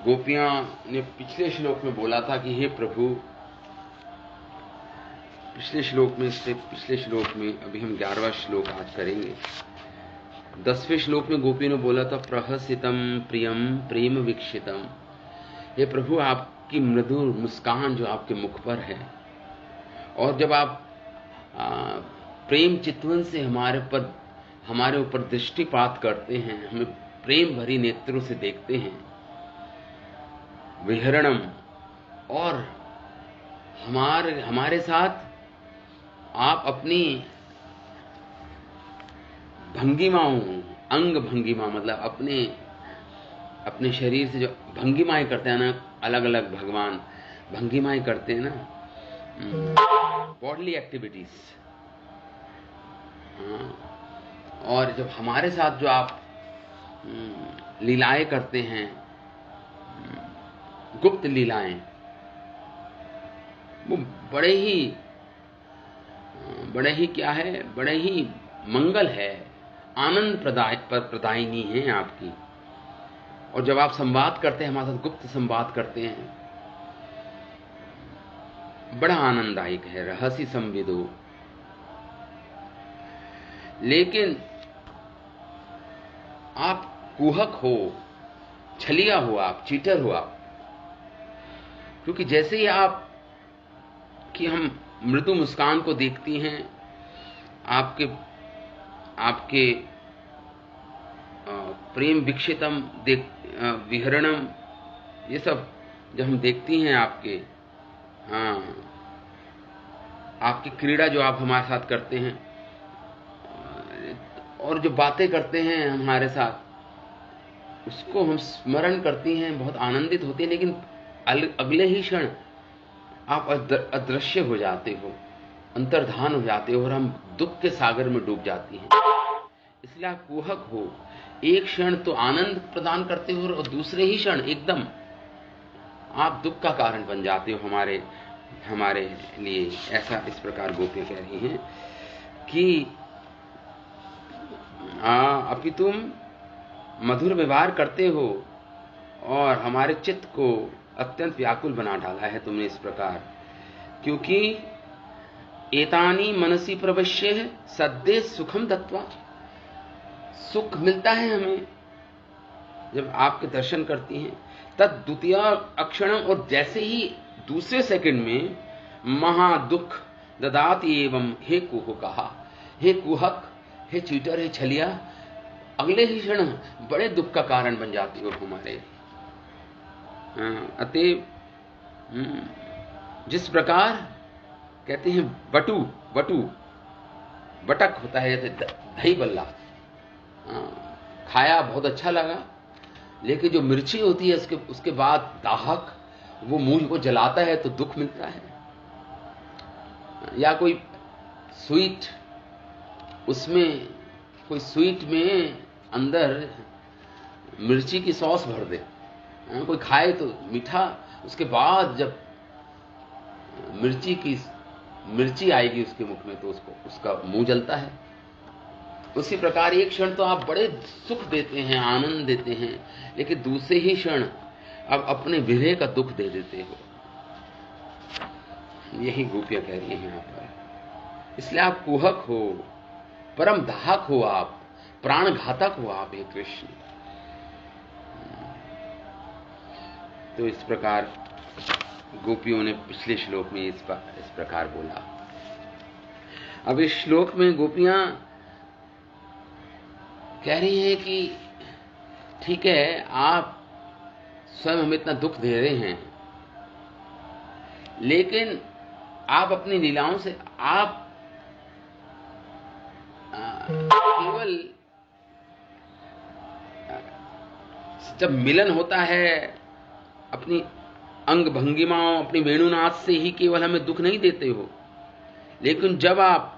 गोपियां ने पिछले श्लोक में बोला था कि हे प्रभु, पिछले श्लोक में अभी हम 11वां श्लोक आज करेंगे। 10वें श्लोक में गोपियों ने बोला था प्रहसितम प्रियम प्रेम वीक्षितम। हे प्रभु, आपकी मृदुर मुस्कान जो आपके मुख पर है, और जब आप प्रेम चितवन से हमारे ऊपर दृष्टिपात करते हैं, हमें प्रेम भरी नेत्रों से देखते हैं, विहरणम, और हमारे साथ आप अपनी भंगिमाओं, अंग भंगिमा मतलब अपने शरीर से जो भंगिमाएं करते हैं ना, अलग अलग भगवान भंगिमाएं करते हैं ना, बॉडली एक्टिविटीज, और जब हमारे साथ जो आप लीलाएं करते हैं, गुप्त लीलाएं, वो बड़े ही क्या है, बड़े ही मंगल है, आनंद प्रदायिनी है आपकी। और जब आप संवाद करते हैं हमारे साथ, गुप्त संवाद करते हैं, बड़ा आनंददायक है, रहस्य संविदो। लेकिन आप कुहक हो, छलिया हो, आप चीटर हो आप, क्योंकि जैसे ही हम मृदु मुस्कान को देखती हैं, आपके प्रेम विक्षितम विहरणम, ये सब जब हम देखती हैं आपकी क्रीड़ा जो आप हमारे साथ करते हैं, और जो बातें करते हैं हमारे साथ, उसको हम स्मरण करती हैं, बहुत आनंदित होते हैं। लेकिन अगले ही क्षण आप अदृश्य हो जाते हो, अंतर्धान हो जाते हो, और हम दुख के सागर में डूब जाती हैं। इसलिए आप कुहक हो, एक क्षण तो आनंद प्रदान करते हो, और दूसरे ही क्षण एकदम आप दुख का कारण बन जाते हो हमारे लिए। ऐसा इस प्रकार गोपियां कह रही हैं कि अभी तुम मधुर व्यवहार करते हो, और हमारे चित्त को अत्यंत व्याकुल बना डाला है तुमने इस प्रकार, क्योंकि एतानी मनसी प्रवश्य सद्य सुखम दत्वा, सुख मिलता है हमें जब आपके दर्शन करती हैं। तद द्वितीय अक्षणम, और जैसे ही दूसरे सेकंड में महादुख ददात एवं, हे कुहका, हे कुहक, हे चीटर, हे छलिया, अगले ही क्षण बड़े दुख का कारण बन जाती हो हमारे। अतएव जिस प्रकार कहते हैं बटक होता है, जैसे दही बल्ला खाया बहुत अच्छा लगा, लेकिन जो मिर्ची होती है उसके बाद दाहक, वो मुंह को जलाता है तो दुख मिलता है। या कोई स्वीट, उसमें कोई स्वीट में अंदर मिर्ची की सॉस भर दे, कोई खाए तो मीठा, उसके बाद जब मिर्ची आएगी उसके मुख में तो उसका मुंह जलता है। उसी प्रकार एक क्षण तो आप बड़े सुख देते हैं, आनंद देते हैं, लेकिन दूसरे ही क्षण अब अपने विरह का दुख दे देते हो। यही गोपियां कह रही हैं यहां पर। इसलिए आप कुहक हो, परम दाहक हो, आप प्राण घातक हो आप, हे कृष्ण। तो इस प्रकार गोपियों ने पिछले श्लोक में इस प्रकार बोला। अब इस श्लोक में गोपियां कह रही हैं कि ठीक है, आप स्वयं हमें इतना दुख दे रहे हैं, लेकिन आप अपनी लीलाओं से आप केवल जब मिलन होता है अपनी अंग भंगिमाओं, अपनी वेणुनाथ से ही केवल हमें दुख नहीं देते हो, लेकिन जब आप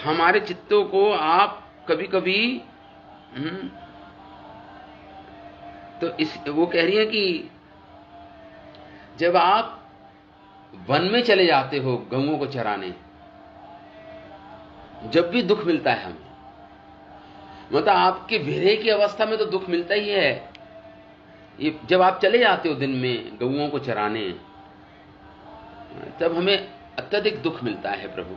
हमारे चित्तों को आप कभी कभी तो वो कह रही है कि जब आप वन में चले जाते हो गऊओं को चराने, जब भी दुख मिलता है हमें, मतलब आपके विरह की अवस्था में तो दुख मिलता ही है। ये जब आप चले जाते हो दिन में गऊओं को चराने, तब हमें अत्यधिक दुख मिलता है प्रभु।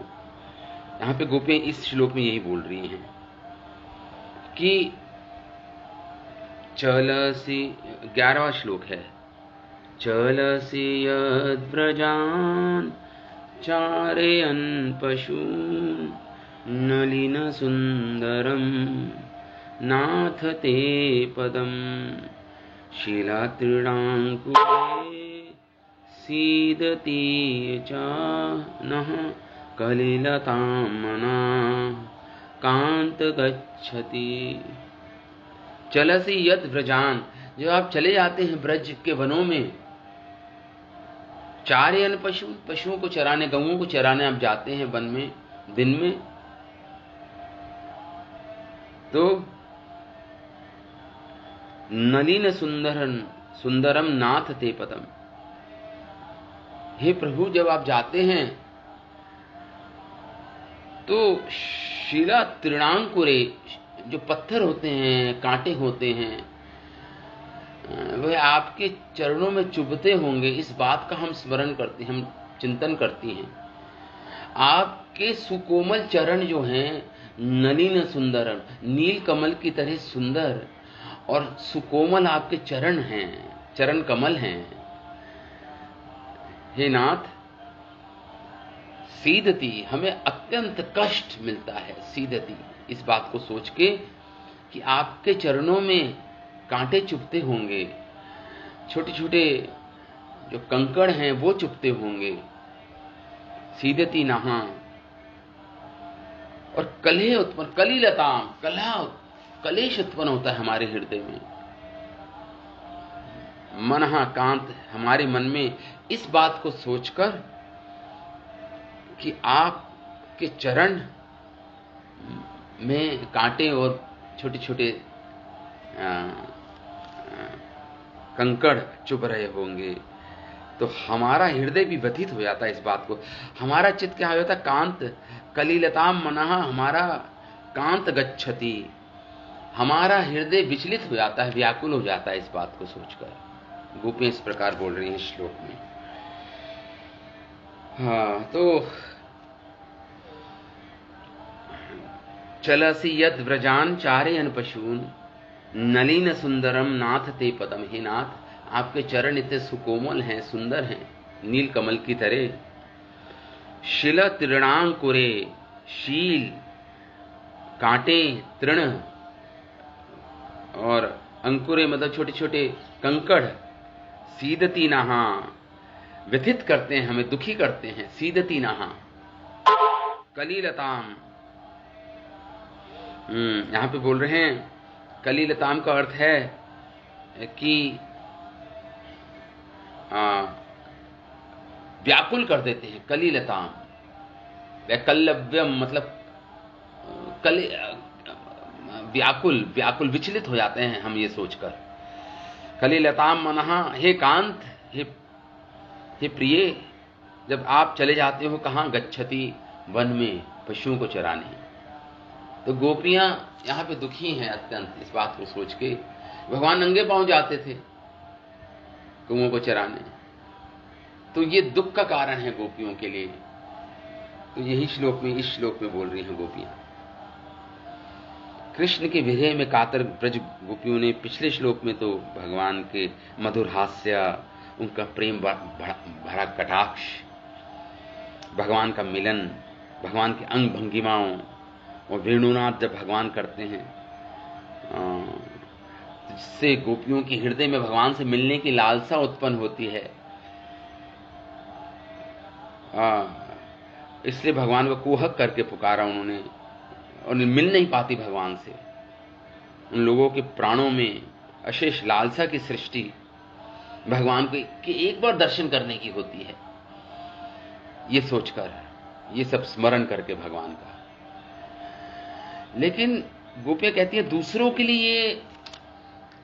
यहां पे गोपियां इस श्लोक में यही बोल रही हैं कि चलसी, 11वां श्लोक है, चलसी यद्व्रजान् चारयन् पशून् नलिन सुंदरम नाथ ते पदम शिलातृणांकुरे सीदति च नः कलिलतां मनाः कांत गच्छति। चलसी यद व्रजान, जब आप चले जाते हैं ब्रज के वनों में, चारयन पशु, पशुओं को चराने, गऊओं को चराने आप जाते हैं वन में दिन में, तो नलिन सुंदरम नाथ ते पदम, हे प्रभु जब आप जाते हैं तो शिला तृणांकुरे, जो पत्थर होते हैं, कांटे होते हैं, वह आपके चरणों में चुभते होंगे। इस बात का हम स्मरण करते हैं, हम चिंतन करती हैं। आपके सुकोमल चरण जो हैं, नलिन सुंदरम, नील कमल की तरह सुंदर और सुकोमल आपके चरण हैं, चरण कमल हैं। हे नाथ, सीदती, हमें अत्यंत कष्ट मिलता है, सीदती, इस बात को सोच के कि आपके चरणों में कांटे चुभते होंगे, छोटे छोटे जो कंकड़ हैं वो चुभते होंगे। सीदती नहा, और कलह उत्पन्न, कलिलताम, कलेश उत्पन्न होता है हमारे हृदय में। मनहा कांत, हमारे मन में इस बात को सोचकर कि आपके चरण में कांटे और छोटे छोटे कंकड़ चुभ रहे होंगे, तो हमारा हृदय भी व्यथित हो जाता है इस बात को। हमारा चित्त क्या हो जाता है, कांत, कलिलताम मनः, हमारा कांत गच्छति, हमारा हृदय विचलित हो जाता है, व्याकुल हो जाता है इस बात को सोचकर। गोपियां इस प्रकार बोल रही हैं इस श्लोक में। हाँ, तो चलसी यद व्रजान चारयन पशून नलिन सुंदरम नाथ ते पदम, हे नाथ आपके चरण इतने सुकोमल हैं, सुंदर हैं, नील कमल की तरह। शिल तृणांकुरे, शील कांटे, तृण और अंकुरे मतलब छोटे छोटे कंकड़, सीदती नहा, व्यथित करते हैं, हमें दुखी करते हैं। सीदती नहा, कलिलताम, यहां पे बोल रहे हैं कलिलताम का अर्थ है कि व्याकुल कर देते हैं। कलिलताम, वैकल्यव्यम मतलब व्याकुल, व्याकुल, विचलित हो जाते हैं हम ये सोचकर। कलिलताम मनहा, हे कांत, हे प्रिय, जब आप चले जाते हो कहां, गच्छति, वन में पशुओं को चराने। तो गोपियां यहां पे दुखी हैं अत्यंत इस बात को सोच के। भगवान नंगे पांव जाते थे गऊओं को चराने, तो ये दुख का कारण है गोपियों के लिए। तो यही श्लोक में, इस श्लोक में बोल रही हैं गोपियां। कृष्ण के विरह में कातर ब्रज गोपियों ने पिछले श्लोक में तो भगवान के मधुर हास्य, उनका प्रेम भरा कटाक्ष, भगवान का मिलन, भगवान के अंग भंगिमाओं और वेणुनाथ जब भगवान करते हैं, जिससे गोपियों के हृदय में भगवान से मिलने की लालसा उत्पन्न होती है। इसलिए भगवान को कुहक करके पुकारा उन्होंने, और मिल नहीं पाती भगवान से। उन लोगों के प्राणों में अशेष लालसा की सृष्टि भगवान को कि एक बार दर्शन करने की होती है, ये सोचकर, ये सब स्मरण करके भगवान का। लेकिन गोपियां कहती है दूसरों के लिए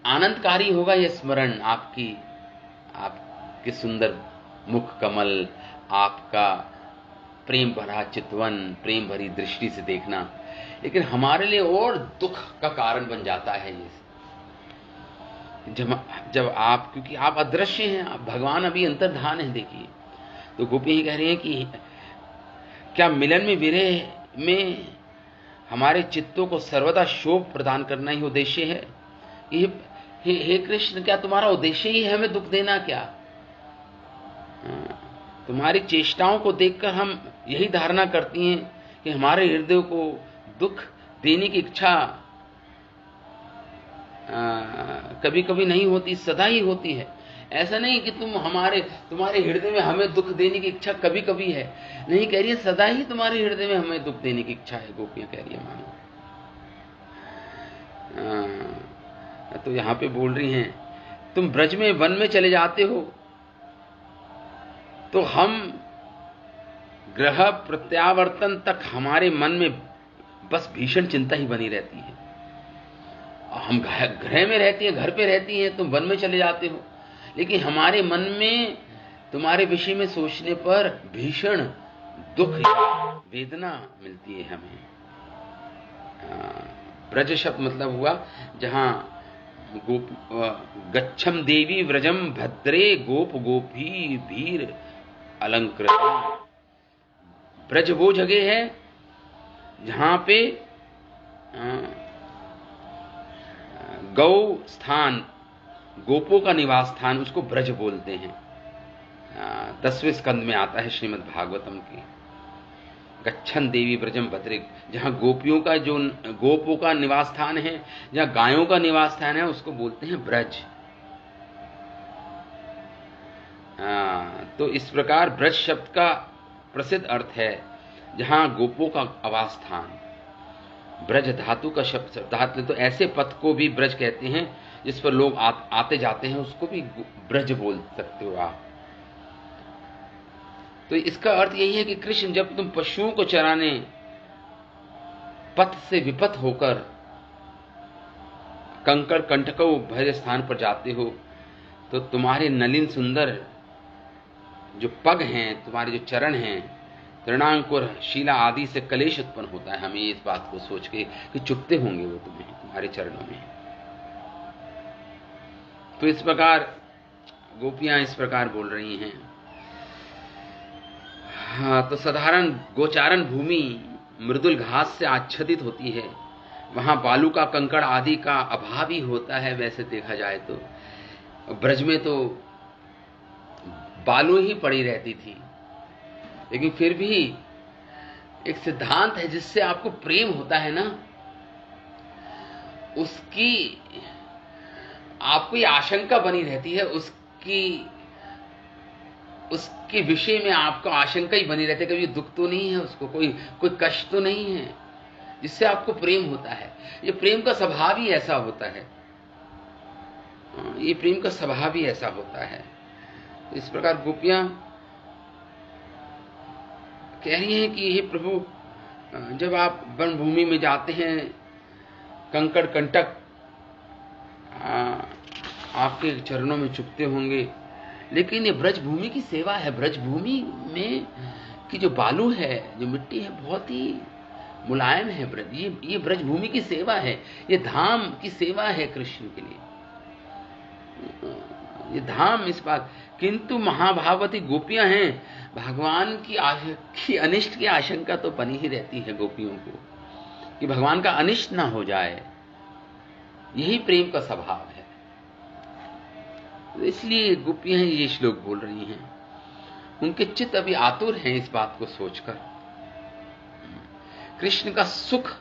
आनंदकारी होगा यह स्मरण, आपके सुंदर मुख कमल, आपका प्रेम भरा चितवन, प्रेम भरी दृष्टि से देखना, लेकिन हमारे लिए और दुख का कारण बन जाता है ये। जब आप, क्योंकि आप अदृश्य हैं, आप भगवान अभी अंतर्धान है। देखिए, तो गोपियाँ कह रही हैं कि क्या मिलन में विरह में हमारे चित्तों को सर्वदा शोभ प्रदान करना ही उद्देश्य है? हे कृष्ण, क्या तुम्हारा उद्देश्य ही है हमें दुख देना क्या? तुम्हारी चेष्टाओं को देखकर हम यही धारणा करती हैं कि हमारे हृदय को दुख देने की इच्छा कभी कभी नहीं होती, सदा ही होती है। ऐसा नहीं कि तुम्हारे हृदय में हमें दुख देने की इच्छा कभी कभी है, नहीं कह रही है, सदा ही तुम्हारे हृदय में हमें दुख देने की इच्छा है, गोपियां कह रही है मानो। तो यहां पे बोल रही हैं, तुम ब्रज में वन में चले जाते हो तो हम ग्रह प्रत्यावर्तन तक हमारे मन में बस भीषण चिंता ही बनी रहती है। हम घर में रहती हैं, घर पे रहती हैं, तुम वन में चले जाते हो, लेकिन हमारे मन में तुम्हारे विषय में सोचने पर भीषण दुख या वेदना मिलती है हमें। ब्रज शब्द मतलब हुआ जहां गच्छम देवी व्रजम भद्रे गोप गोपी भीर अलंकृत। ब्रज वो जगह है जहां पे गौ स्थान, गोपों का निवास स्थान, उसको ब्रज बोलते हैं। 10वें स्कंद में आता है श्रीमद् भागवतम की। गच्छन देवी ब्रजम भद्रे, जहां गोपों का निवास स्थान है, जहां गायों का निवास स्थान है, उसको बोलते हैं ब्रज। तो इस प्रकार ब्रज शब्द का प्रसिद्ध अर्थ है जहां गोपों का आवास स्थान। ब्रज धातु का शब्द, धातु तो ऐसे पथ को भी ब्रज कहते हैं जिस पर लोग आते जाते हैं, उसको भी ब्रज बोल सकते हो आप। तो इसका अर्थ यही है कि कृष्ण, जब तुम पशुओं को चराने पथ से विपथ होकर कंकड़ कंटकों भरे स्थान पर जाते हो, तो तुम्हारे नलिन सुंदर जो पग हैं, तुम्हारे जो चरण हैं, तृणांकुर शीला आदि से कलेश उत्पन्न होता है हमें इस बात को सोच के कि चुभते होंगे वो तुम्हारे चरणों में। तो इस प्रकार गोपियां इस प्रकार बोल रही हैं। तो साधारण गोचारण भूमि मृदुल घास से आच्छादित होती है, वहां बालू का कंकड़ आदि का अभाव ही होता है। वैसे देखा जाए तो ब्रज में तो बालू ही पड़ी रहती थी, लेकिन फिर भी एक सिद्धांत है जिससे आपको प्रेम होता है ना, उसकी आपको ये आशंका बनी रहती है, उसके विषय में आपको आशंका ही बनी रहती है, कभी दुख तो नहीं है उसको, कोई कष्ट तो नहीं है, जिससे आपको प्रेम होता है। ये प्रेम का स्वभाव ही ऐसा होता है, ये प्रेम का स्वभाव ही ऐसा होता है। इस प्रकार गोपियां कह रही हैं कि हे प्रभु, जब आप वन भूमि में जाते हैं, कंकड़ कंटक आपके चरणों में चुभते होंगे, लेकिन ये ब्रज भूमि की सेवा है। ब्रज भूमि में की जो बालू है, जो मिट्टी है, बहुत ही मुलायम है। ये ब्रज भूमि की सेवा है, ये धाम की सेवा है कृष्ण के लिए, ये धाम इस बात। किंतु महाभावती गोपियां हैं, भगवान की अनिष्ट की आशंका तो बनी ही रहती है गोपियों को, कि भगवान का अनिष्ट ना हो जाए। यही प्रेम का स्वभाव है। इसलिए गोपियां ये श्लोक बोल रही हैं। उनके चित्त अभी आतुर हैं इस बात को सोचकर। कृष्ण का सुख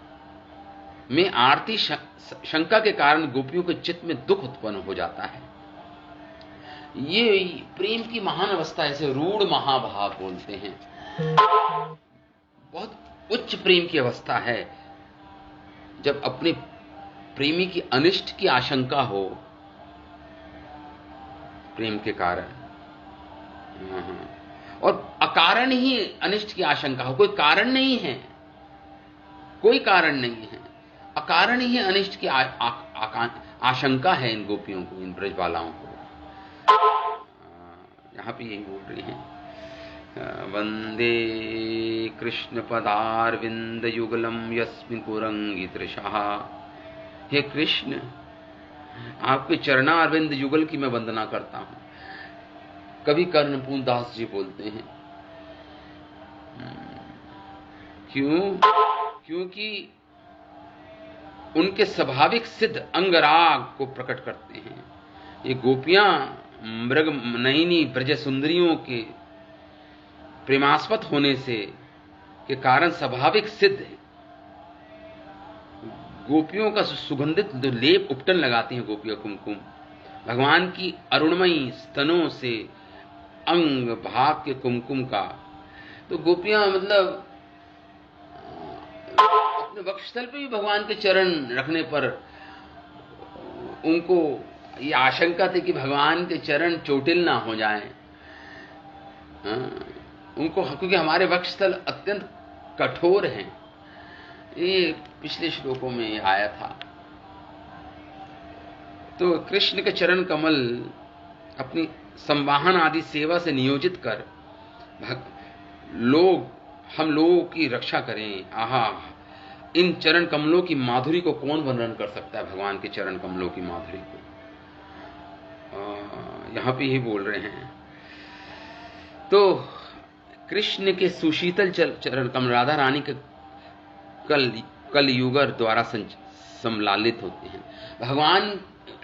में आरती शंका के कारण गोपियों के चित्त में दुख उत्पन्न हो जाता है। ये प्रेम की महान अवस्था, ऐसे रूढ़ महाभाव बोलते हैं, बहुत उच्च प्रेम की अवस्था है, जब अपने प्रेमी की अनिष्ट की आशंका हो प्रेम के कारण, और अकारण ही अनिष्ट की आशंका हो, कोई कारण नहीं है, कोई कारण नहीं है, अकारण ही अनिष्ट की आशंका है इन गोपियों को, इन ब्रजबालाओं को। यहां पे यही बोल रही हैं। वंदे कृष्ण पदारविंद युगलम यस्मिन् कुरंगी तृषा। हे कृष्ण, आपके चरणारविंद युगल की मैं वंदना करता हूं। कभी कर्णपूर्ण दास जी बोलते हैं, क्यों? क्योंकि उनके स्वाभाविक सिद्ध अंगराग को प्रकट करते हैं। ये गोपियां मृग नयनी ब्रज सुंदरियों के प्रेमास्पद होने से के कारण स्वाभाविक सिद्ध है। गोपियों का सुगंधित जो लेप उपटन लगाती हैं गोपियां कुमकुम, भगवान की अरुणमयी स्तनों से अंग भाग के कुमकुम का, तो गोपियां मतलब अपने वक्षस्थल पे भी भगवान के चरण रखने पर उनको ये आशंका थी कि भगवान के चरण चोटिल ना हो जाएं। उनको, क्योंकि हमारे वक्षस्थल अत्यंत कठोर हैं। ये पिछले श्लोकों में आया था। तो कृष्ण के चरण कमल अपनी संवाहन आदि सेवा से नियोजित कर हम लोगों की रक्षा करें। आहा, इन चरण कमलों की माधुरी को कौन वर्णन कर सकता है? भगवान के चरण कमलों की माधुरी को यहां पे ही बोल रहे हैं। तो कृष्ण के सुशीतल चरण कमल राधा रानी के कलयुगर द्वारा संलालित होते हैं। भगवान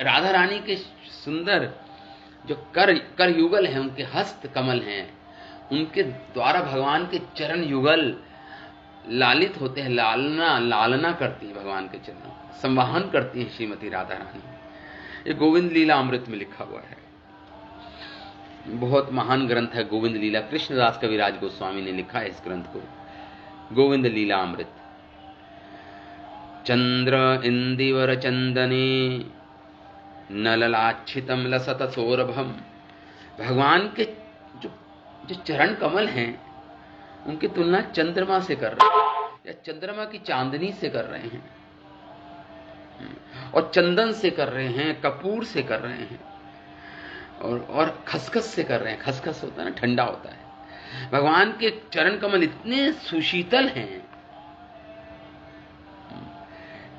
राधा रानी के सुंदर जो कर युगल हैं, उनके हस्त कमल हैं, उनके द्वारा भगवान के चरण युगल लालित होते हैं। लालना करती है भगवान के चरण, संवाहन करती है श्रीमती राधा रानी। ये गोविंद लीला अमृत में लिखा हुआ है। बहुत महान ग्रंथ है गोविंद लीला। कृष्णदास कविराज गोस्वामी ने लिखा है इस ग्रंथ को, गोविंद लीला अमृत। चंद्र इंदिवर चंदने नललाच्छितम लसत सौरभम। भगवान के जो चरण कमल हैं, उनकी तुलना चंद्रमा से कर रहे हैं, या चंद्रमा की चांदनी से कर रहे हैं, और चंदन से कर रहे हैं, कपूर से कर रहे हैं, और खसखस से कर रहे हैं। खसखस होता है ना, ठंडा होता है। भगवान के चरण कमल इतने सुशीतल हैं,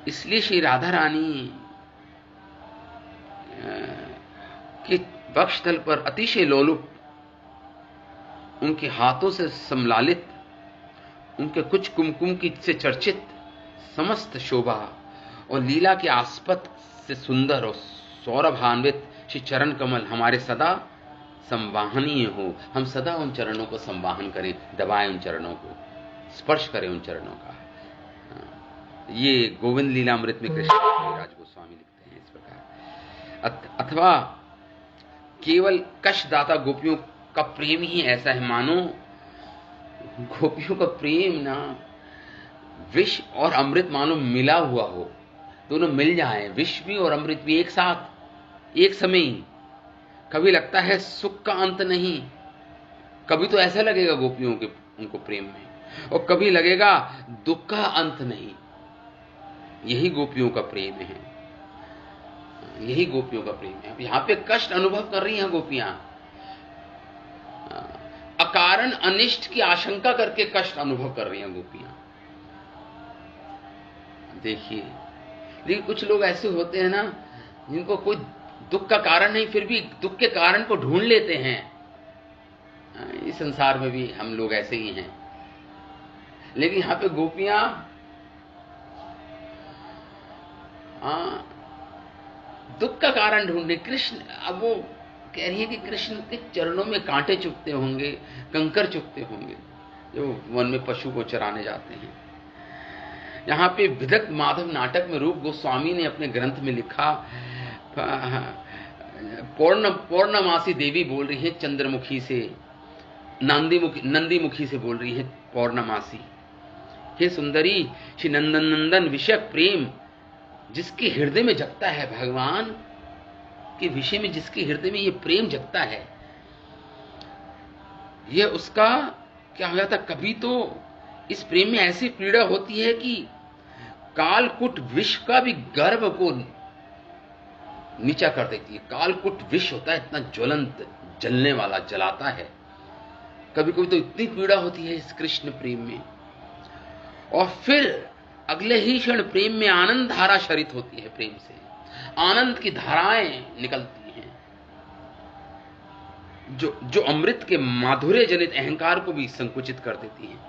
इसलिए श्री राधा रानी के वक्षस्थल पर अतिशय लोलुप, उनके हाथों से सम्लालित, उनके कुछ कुमकुम की से चर्चित समस्त शोभा और लीला के आस्पद से सुंदर और सौरभान्वित श्री चरण कमल हमारे सदा संवाहनीय हो। हम सदा उन चरणों को संवाहन करें, दबाएं उन चरणों को, स्पर्श करें उन चरणों का। ये गोविंद लीलामृत में कृष्ण कविराज गोस्वामी लिखते हैं इस प्रकार। अथवा केवल कष्टदाता गोपियों का प्रेम ही ऐसा है, मानो गोपियों का प्रेम ना विष और अमृत मानो मिला हुआ हो, दोनों मिल जाएं, विष भी और अमृत भी एक साथ एक समय ही। कभी लगता है सुख का अंत नहीं, कभी तो ऐसा लगेगा गोपियों के उनको प्रेम में, और कभी लगेगा दुख का अंत नहीं। यही गोपियों का प्रेम है, यही गोपियों का प्रेम है। यहां पे कष्ट अनुभव कर रही हैं गोपियां, अकारण अनिष्ट की आशंका करके कष्ट अनुभव कर रही हैं गोपियां। देखिए, लेकिन कुछ लोग ऐसे होते हैं ना, जिनको कोई दुख का कारण नहीं, फिर भी दुख के कारण को ढूंढ लेते हैं। इस संसार में भी हम लोग ऐसे ही हैं। लेकिन यहां पे गोपियां दुख का कारण ढूंढे। कृष्ण, अब वो कह रही है कि कृष्ण के चरणों में कांटे चुभते होंगे, कंकर चुभते होंगे, जो वन में पशु को चराने जाते हैं। यहां पे विदग्ध माधव नाटक में रूप गोस्वामी ने अपने ग्रंथ में लिखा, पौर्णमासी देवी बोल रही है चंद्रमुखी से, नंदीमुखी से बोल रही है पौर्णमासी, हे सुंदरी, श्री नंदन नंदन विषय प्रेम जिसके हृदय में जगता है, भगवान के विषय में जिसके हृदय में ये प्रेम जगता है, ये उसका क्या हो जाता। कभी तो इस प्रेम में ऐसी पीड़ा होती है कि कालकुट विष का भी गर्भ को नीचा कर देती है। कालकुट विष होता है, इतना ज्वलंत, जलने वाला, जलाता है। कभी कभी तो इतनी पीड़ा होती है इस कृष्ण प्रेम में, और फिर अगले ही क्षण प्रेम में आनंद धारा शरित होती है, प्रेम से आनंद की धाराएं निकलती हैं, जो अमृत के माधुर्य जनित अहंकार को भी संकुचित कर देती हैं।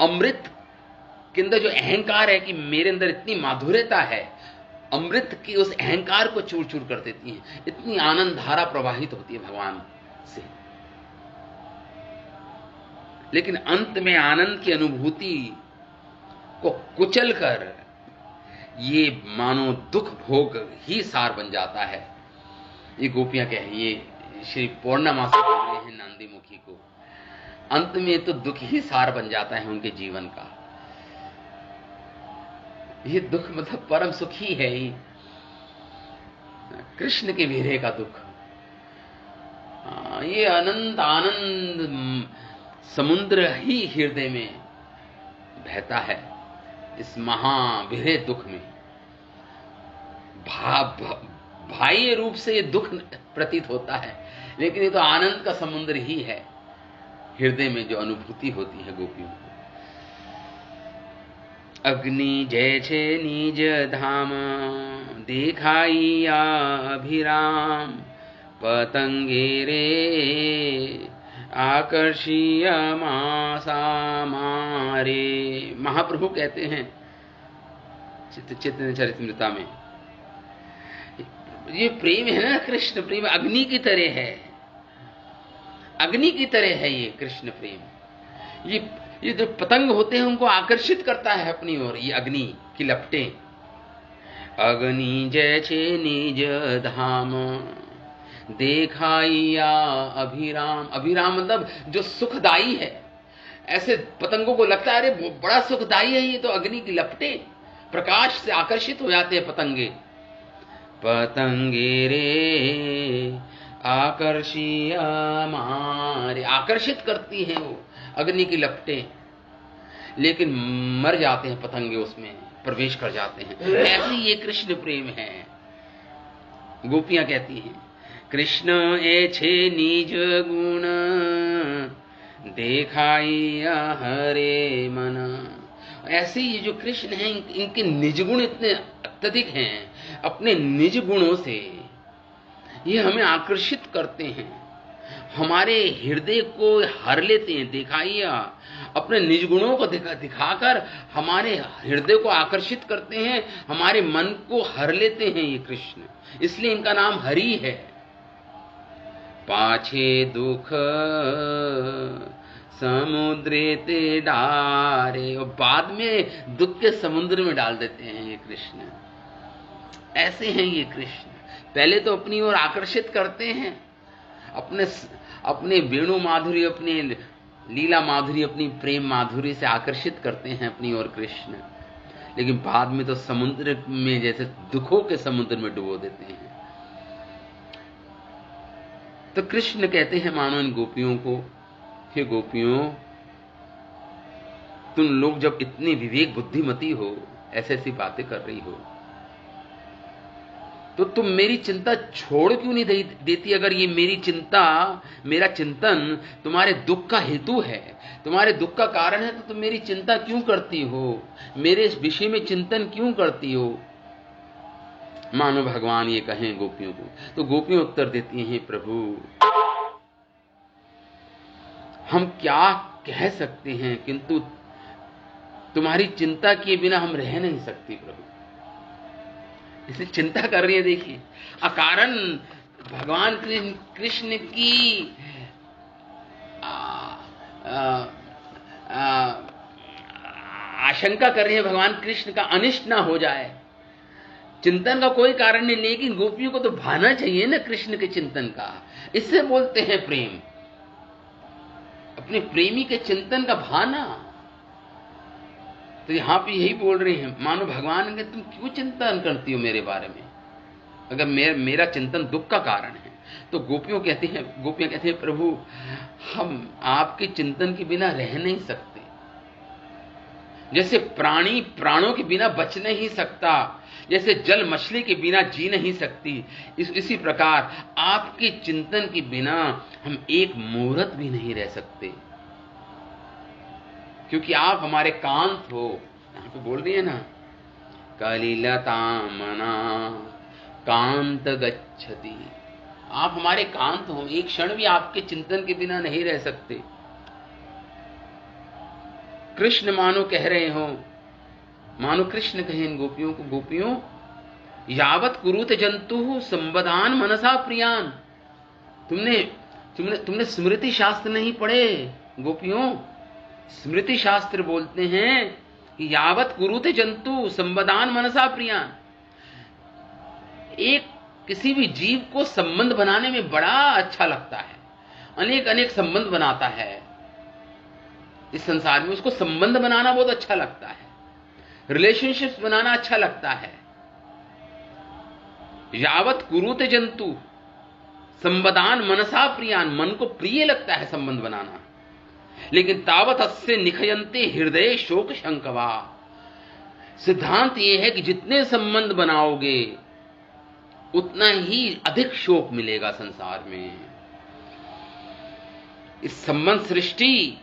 अमृत के अंदर जो अहंकार है कि मेरे अंदर इतनी माधुर्यता है, अमृत की उस अहंकार को चूर चूर कर देती हैं। इतनी आनंद धारा प्रवाहित होती है भगवान से, लेकिन अंत में आनंद की अनुभूति को कुचल कर ये मानो दुख भोग ही सार बन जाता है। ये गोपियां कह रही, ये श्री पौर्णमा से बोल रहे हैं नंदी मुखी को, अंत में तो दुख ही सार बन जाता है उनके जीवन का। ये दुख मतलब परम सुखी है, ये कृष्ण के विरह का दुख। ये अनंत आनंद समुद्र ही हृदय में बहता है। इस महाविरह दुख में बाह्य रूप से ये दुख प्रतीत होता है, लेकिन ये तो आनंद का समुद्र ही है। हृदय में जो अनुभूति होती है गोपियों को, अग्नि जैसे निज धाम देखाइया अभिराम, पतंगे रे आकर्षीय मासा मारे। महाप्रभु कहते हैं चैतन्य चरितमृता में, ये प्रेम है ना, कृष्ण प्रेम अग्नि की तरह है, अग्नि की तरह है ये कृष्ण प्रेम। ये जो पतंग होते हैं उनको आकर्षित करता है अपनी ओर, ये अग्नि की लपटें। अग्नि जैसे निज धाम देखाइया अभिराम, अभिराम मतलब जो सुखदाई है। ऐसे पतंगों को लगता है अरे बड़ा सुखदाई है ये तो, अग्नि की लपटें, प्रकाश से आकर्षित हो जाते हैं पतंगे। पतंगे रे आकर्षीय मारे, आकर्षित करती हैं वो अग्नि की लपटें, लेकिन मर जाते हैं पतंगे, उसमें प्रवेश कर जाते हैं। ऐसे ये कृष्ण प्रेम है। गोपियां कहती हैं कृष्ण ऐछे निज गुण देखाइया हरे मन। ऐसे ये जो कृष्ण हैं इनके निज गुण इतने अत्यधिक हैं, अपने निज गुणों से ये हमें आकर्षित करते हैं, हमारे हृदय को हर लेते हैं। दिखाइया अपने निज गुणों को दिखाकर हमारे हृदय को आकर्षित करते हैं, हमारे मन को हर लेते हैं ये कृष्ण, इसलिए इनका नाम हरि है। पाछे दुख समुद्रे ते डारे, और बाद में दुख के समुद्र में डाल देते हैं ये कृष्ण। ऐसे हैं ये कृष्ण, पहले तो अपनी ओर आकर्षित करते हैं, अपने वेणु माधुरी, अपने लीला माधुरी, अपनी प्रेम माधुरी से आकर्षित करते हैं अपनी ओर कृष्ण, लेकिन बाद में तो समुद्र में जैसे दुखों के समुद्र में डुबो देते हैं। तो कृष्ण कहते हैं मानो इन गोपियों को, हे गोपियों, तुम लोग जब इतनी विवेक बुद्धिमती हो, ऐसी ऐसी बातें कर रही हो, तो तुम मेरी चिंता छोड़ क्यों नहीं देती? अगर ये मेरी चिंता, मेरा चिंतन तुम्हारे दुख का हेतु है, तुम्हारे दुख का कारण है, तो तुम मेरी चिंता क्यों करती हो? मेरे इस विषय में चिंतन क्यों करती हो? मानो भगवान ये कहें गोपियों को। तो गोपियां उत्तर देती हैं, प्रभु हम क्या कह सकते हैं, किंतु तुम्हारी चिंता किए बिना हम रह नहीं सकती प्रभु। इसलिए चिंता कर रही है। देखिए, अकारण भगवान कृष्ण की आशंका कर रही है, भगवान कृष्ण का अनिष्ट ना हो जाए। चिंतन का कोई कारण नहीं, लेकिन गोपियों को तो भाना चाहिए ना कृष्ण के चिंतन का। इससे बोलते हैं प्रेम, अपने प्रेमी के चिंतन का भाना। तो यहां पे यही बोल रही हैं, मानो भगवान के तुम क्यों चिंतन करती हो मेरे बारे में, अगर मेरा चिंतन दुख का कारण है। तो गोपियां कहती हैं, प्रभु हम आपके चिंतन के बिना रह नहीं सकते, जैसे प्राणी प्राणों के बिना बच नहीं सकता, जैसे जल मछली के बिना जी नहीं सकती, इसी प्रकार आपके चिंतन के बिना हम एक मुहूर्त भी नहीं रह सकते, क्योंकि आप हमारे कांत हो। यहां पे बोल रही है ना, कलिलतामना कांत गच्छति, आप हमारे कांत हो, एक क्षण भी आपके चिंतन के बिना नहीं रह सकते। कृष्ण मानो कह रहे हो, मानो कृष्ण कहे इन गोपियों को, गोपियों यावत कुरुत जंतु संवदान मनसा प्रियान। तुमने तुमने तुमने स्मृति शास्त्र नहीं पढ़े गोपियों? स्मृति शास्त्र बोलते हैं कि यावत कुरुत जंतु संवदान मनसा प्रियान। एक किसी भी जीव को संबंध बनाने में बड़ा अच्छा लगता है, अनेक अनेक संबंध बनाता है इस संसार में, उसको संबंध बनाना बहुत अच्छा लगता है, रिलेशनशिप्स बनाना अच्छा लगता है। यावत कुरुते जंतु संवदान मनसा प्रियान, मन को प्रिय लगता है संबंध बनाना, लेकिन तावत अस्य निखयन्ते हृदय शोक शंकवा। सिद्धांत यह है कि जितने संबंध बनाओगे उतना ही अधिक शोक मिलेगा संसार में। इस संबंध सृष्टि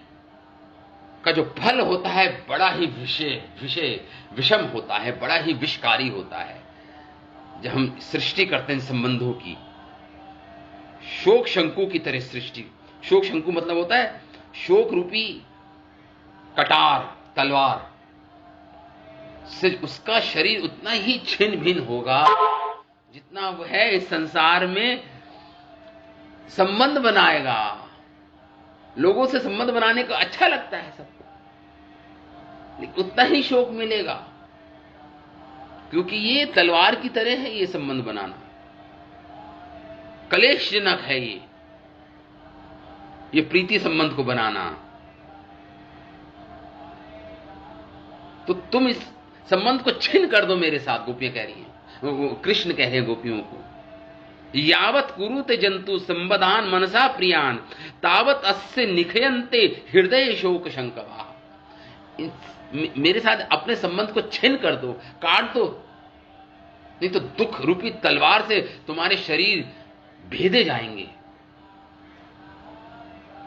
का जो फल होता है बड़ा ही विषम होता है, बड़ा ही विषकारी होता है। जब हम सृष्टि करते हैं संबंधों की, शोक शंकु की तरह सृष्टि, शोक शंकु मतलब होता है शोक रूपी कटार, तलवार से उसका शरीर उतना ही छिन्न भिन्न होगा जितना वह इस संसार में संबंध बनाएगा। लोगों से संबंध बनाने को अच्छा लगता है सबको, लेकिन उतना ही शोक मिलेगा, क्योंकि ये तलवार की तरह है। ये संबंध बनाना कलेशजनक है। ये प्रीति संबंध को बनाना। तो तुम इस संबंध को छिन्न कर दो मेरे साथ, गोपियां कह रही हैं, कृष्ण कह रहे हैं गोपियों को। यावत कुरुते जंतु संवदान मनसा प्रियान तावत अस्य निखयन्ते हृदय शोक शंकवा। मेरे साथ अपने संबंध को छिन्न कर दो, काट दो, नहीं तो दुख रूपी तलवार से तुम्हारे शरीर भेदे जाएंगे।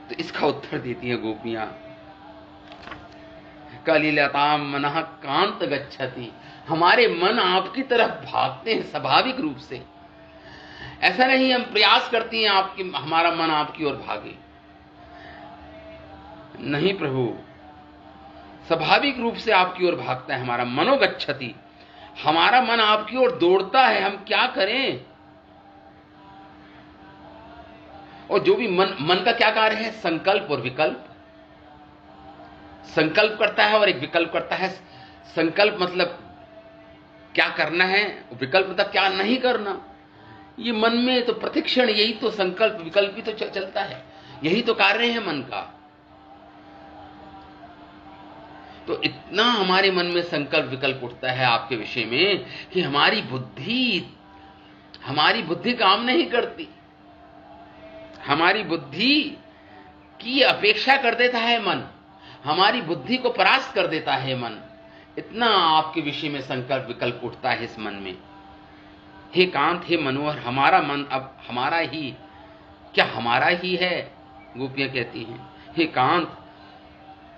तो इसका उत्तर देती हैं गोपियां, कलिलताम मनः कांत गच्छति। हमारे मन आपकी तरफ भागते हैं स्वाभाविक रूप से। ऐसा नहीं हम प्रयास करती हैं आपकी, हमारा मन आपकी ओर भागे, नहीं प्रभु, स्वाभाविक रूप से आपकी ओर भागता है हमारा। मनोगच्छति, हमारा मन आपकी ओर दौड़ता है, हम क्या करें। और जो भी मन का क्या कार्य है, संकल्प और विकल्प। संकल्प करता है और एक विकल्प करता है। संकल्प मतलब क्या करना है, विकल्प मतलब क्या नहीं करना। ये मन में तो प्रतिक्षण यही तो संकल्प विकल्प ही तो चलता है, यही तो कार्य है मन का। तो इतना हमारे मन में संकल्प विकल्प उठता है आपके विषय में कि हमारी बुद्धि काम नहीं करती। हमारी बुद्धि की अपेक्षा कर देता है मन, हमारी बुद्धि को परास्त कर देता है मन। इतना आपके विषय में संकल्प विकल्प उठता है इस मन में। हे कांत, हे मनोहर, हमारा मन अब हमारा ही क्या हमारा ही है? गोपियां कहती हैं, हे कांत,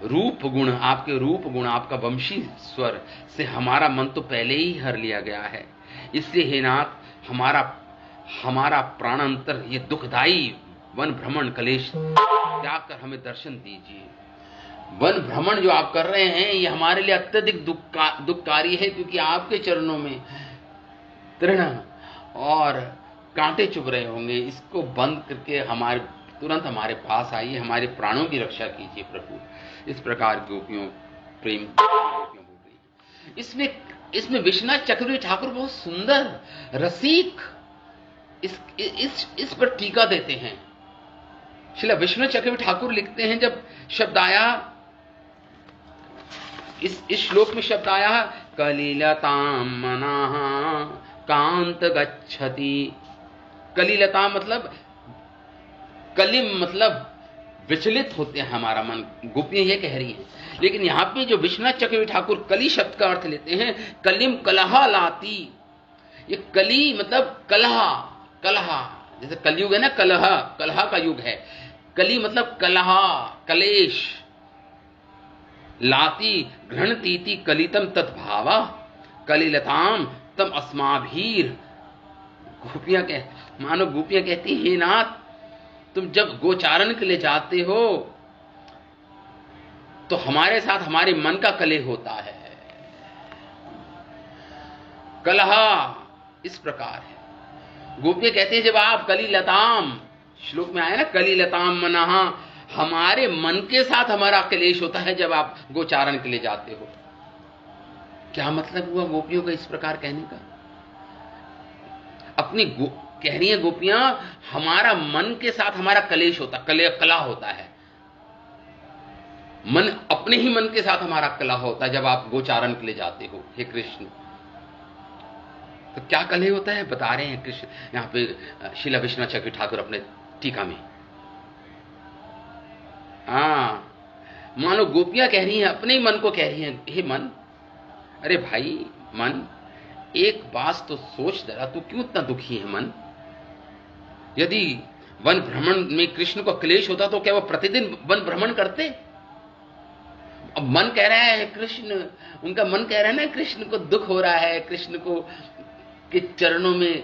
रूप गुण, आपके रूप गुण, आपका वंशी स्वर से हमारा मन तो पहले ही हर लिया गया है। इसलिए हे नाथ, हमारा प्राणांतर ये दुखदाई वन भ्रमण कलेश त्याग कर हमें दर्शन दीजिए। वन भ्रमण जो आप कर रहे हैं ये हमारे लिए अत्यधिक दुखकारी है, क्योंकि आपके चरणों में तृण और कांटे चुभ रहे होंगे। इसको बंद करके तुरंत हमारे पास आइए, हमारे प्राणों की रक्षा कीजिए प्रभु। इस प्रकार गोपियों प्रेम गोपियों बोल रही है। इसमें विश्वनाथ चक्रवर्ती ठाकुर बहुत सुंदर रसिक इस पर टीका देते हैं। श्रील विश्वनाथ चक्रवर्ती ठाकुर लिखते हैं, जब शब्द आया इस श्लोक में शब्द आया कलिलताम मनः कांत गच्छति। कलिलता मतलब कलिम मतलब विचलित होते हैं हमारा मन। गोपियां ये कह रही हैं लेकिन यहां पे जो विश्वनाथ चक्रवर्ती ठाकुर कली शब्द का अर्थ लेते हैं, कलिम कलहा लाती, ये कली मतलब कलहा, कलहा जैसे कलयुग है ना, कलह, कलहा का युग है, कली मतलब कलहा, कलेश, लाती घृणतीति कलितम तत्भावा कलिलताम तम अस्माभीर। गोपियां मानो गोपियां कहती, हे नाथ, तुम जब गोचारण के लिए जाते हो तो हमारे साथ हमारे मन का कलह होता है। कलहा इस प्रकार है। गोपियां कहती है, जब आप कलिलताम, श्लोक में आया ना, कलिलताम मनहा, हमारे मन के साथ हमारा क्लेश होता है जब आप गोचारण के लिए जाते हो। क्या मतलब हुआ गोपियों का इस प्रकार कहने का? अपनी कह रही है गोपियां, हमारा मन के साथ हमारा कलेश होता, कला होता है, मन अपने ही मन के साथ हमारा कला होता है जब आप गोचारण के लिए जाते हो। हे कृष्ण, तो क्या कलह होता है बता रहे हैं कृष्ण यहां पे श्रील विश्वनाथ चक्रवर्ती ठाकुर अपने टीका में। मानो गोपियां कह रही हैं, अपने ही मन को कह रही हैं, हे मन, अरे भाई मन, एक बात तो सोच जरा, तू क्यों इतना दुखी है मन? यदि वन भ्रमण में कृष्ण को क्लेश होता तो क्या वो प्रतिदिन वन भ्रमण करते? अब मन कह रहा है कृष्ण, उनका मन कह रहा है ना, कृष्ण को दुख हो रहा है, कृष्ण को के चरणों में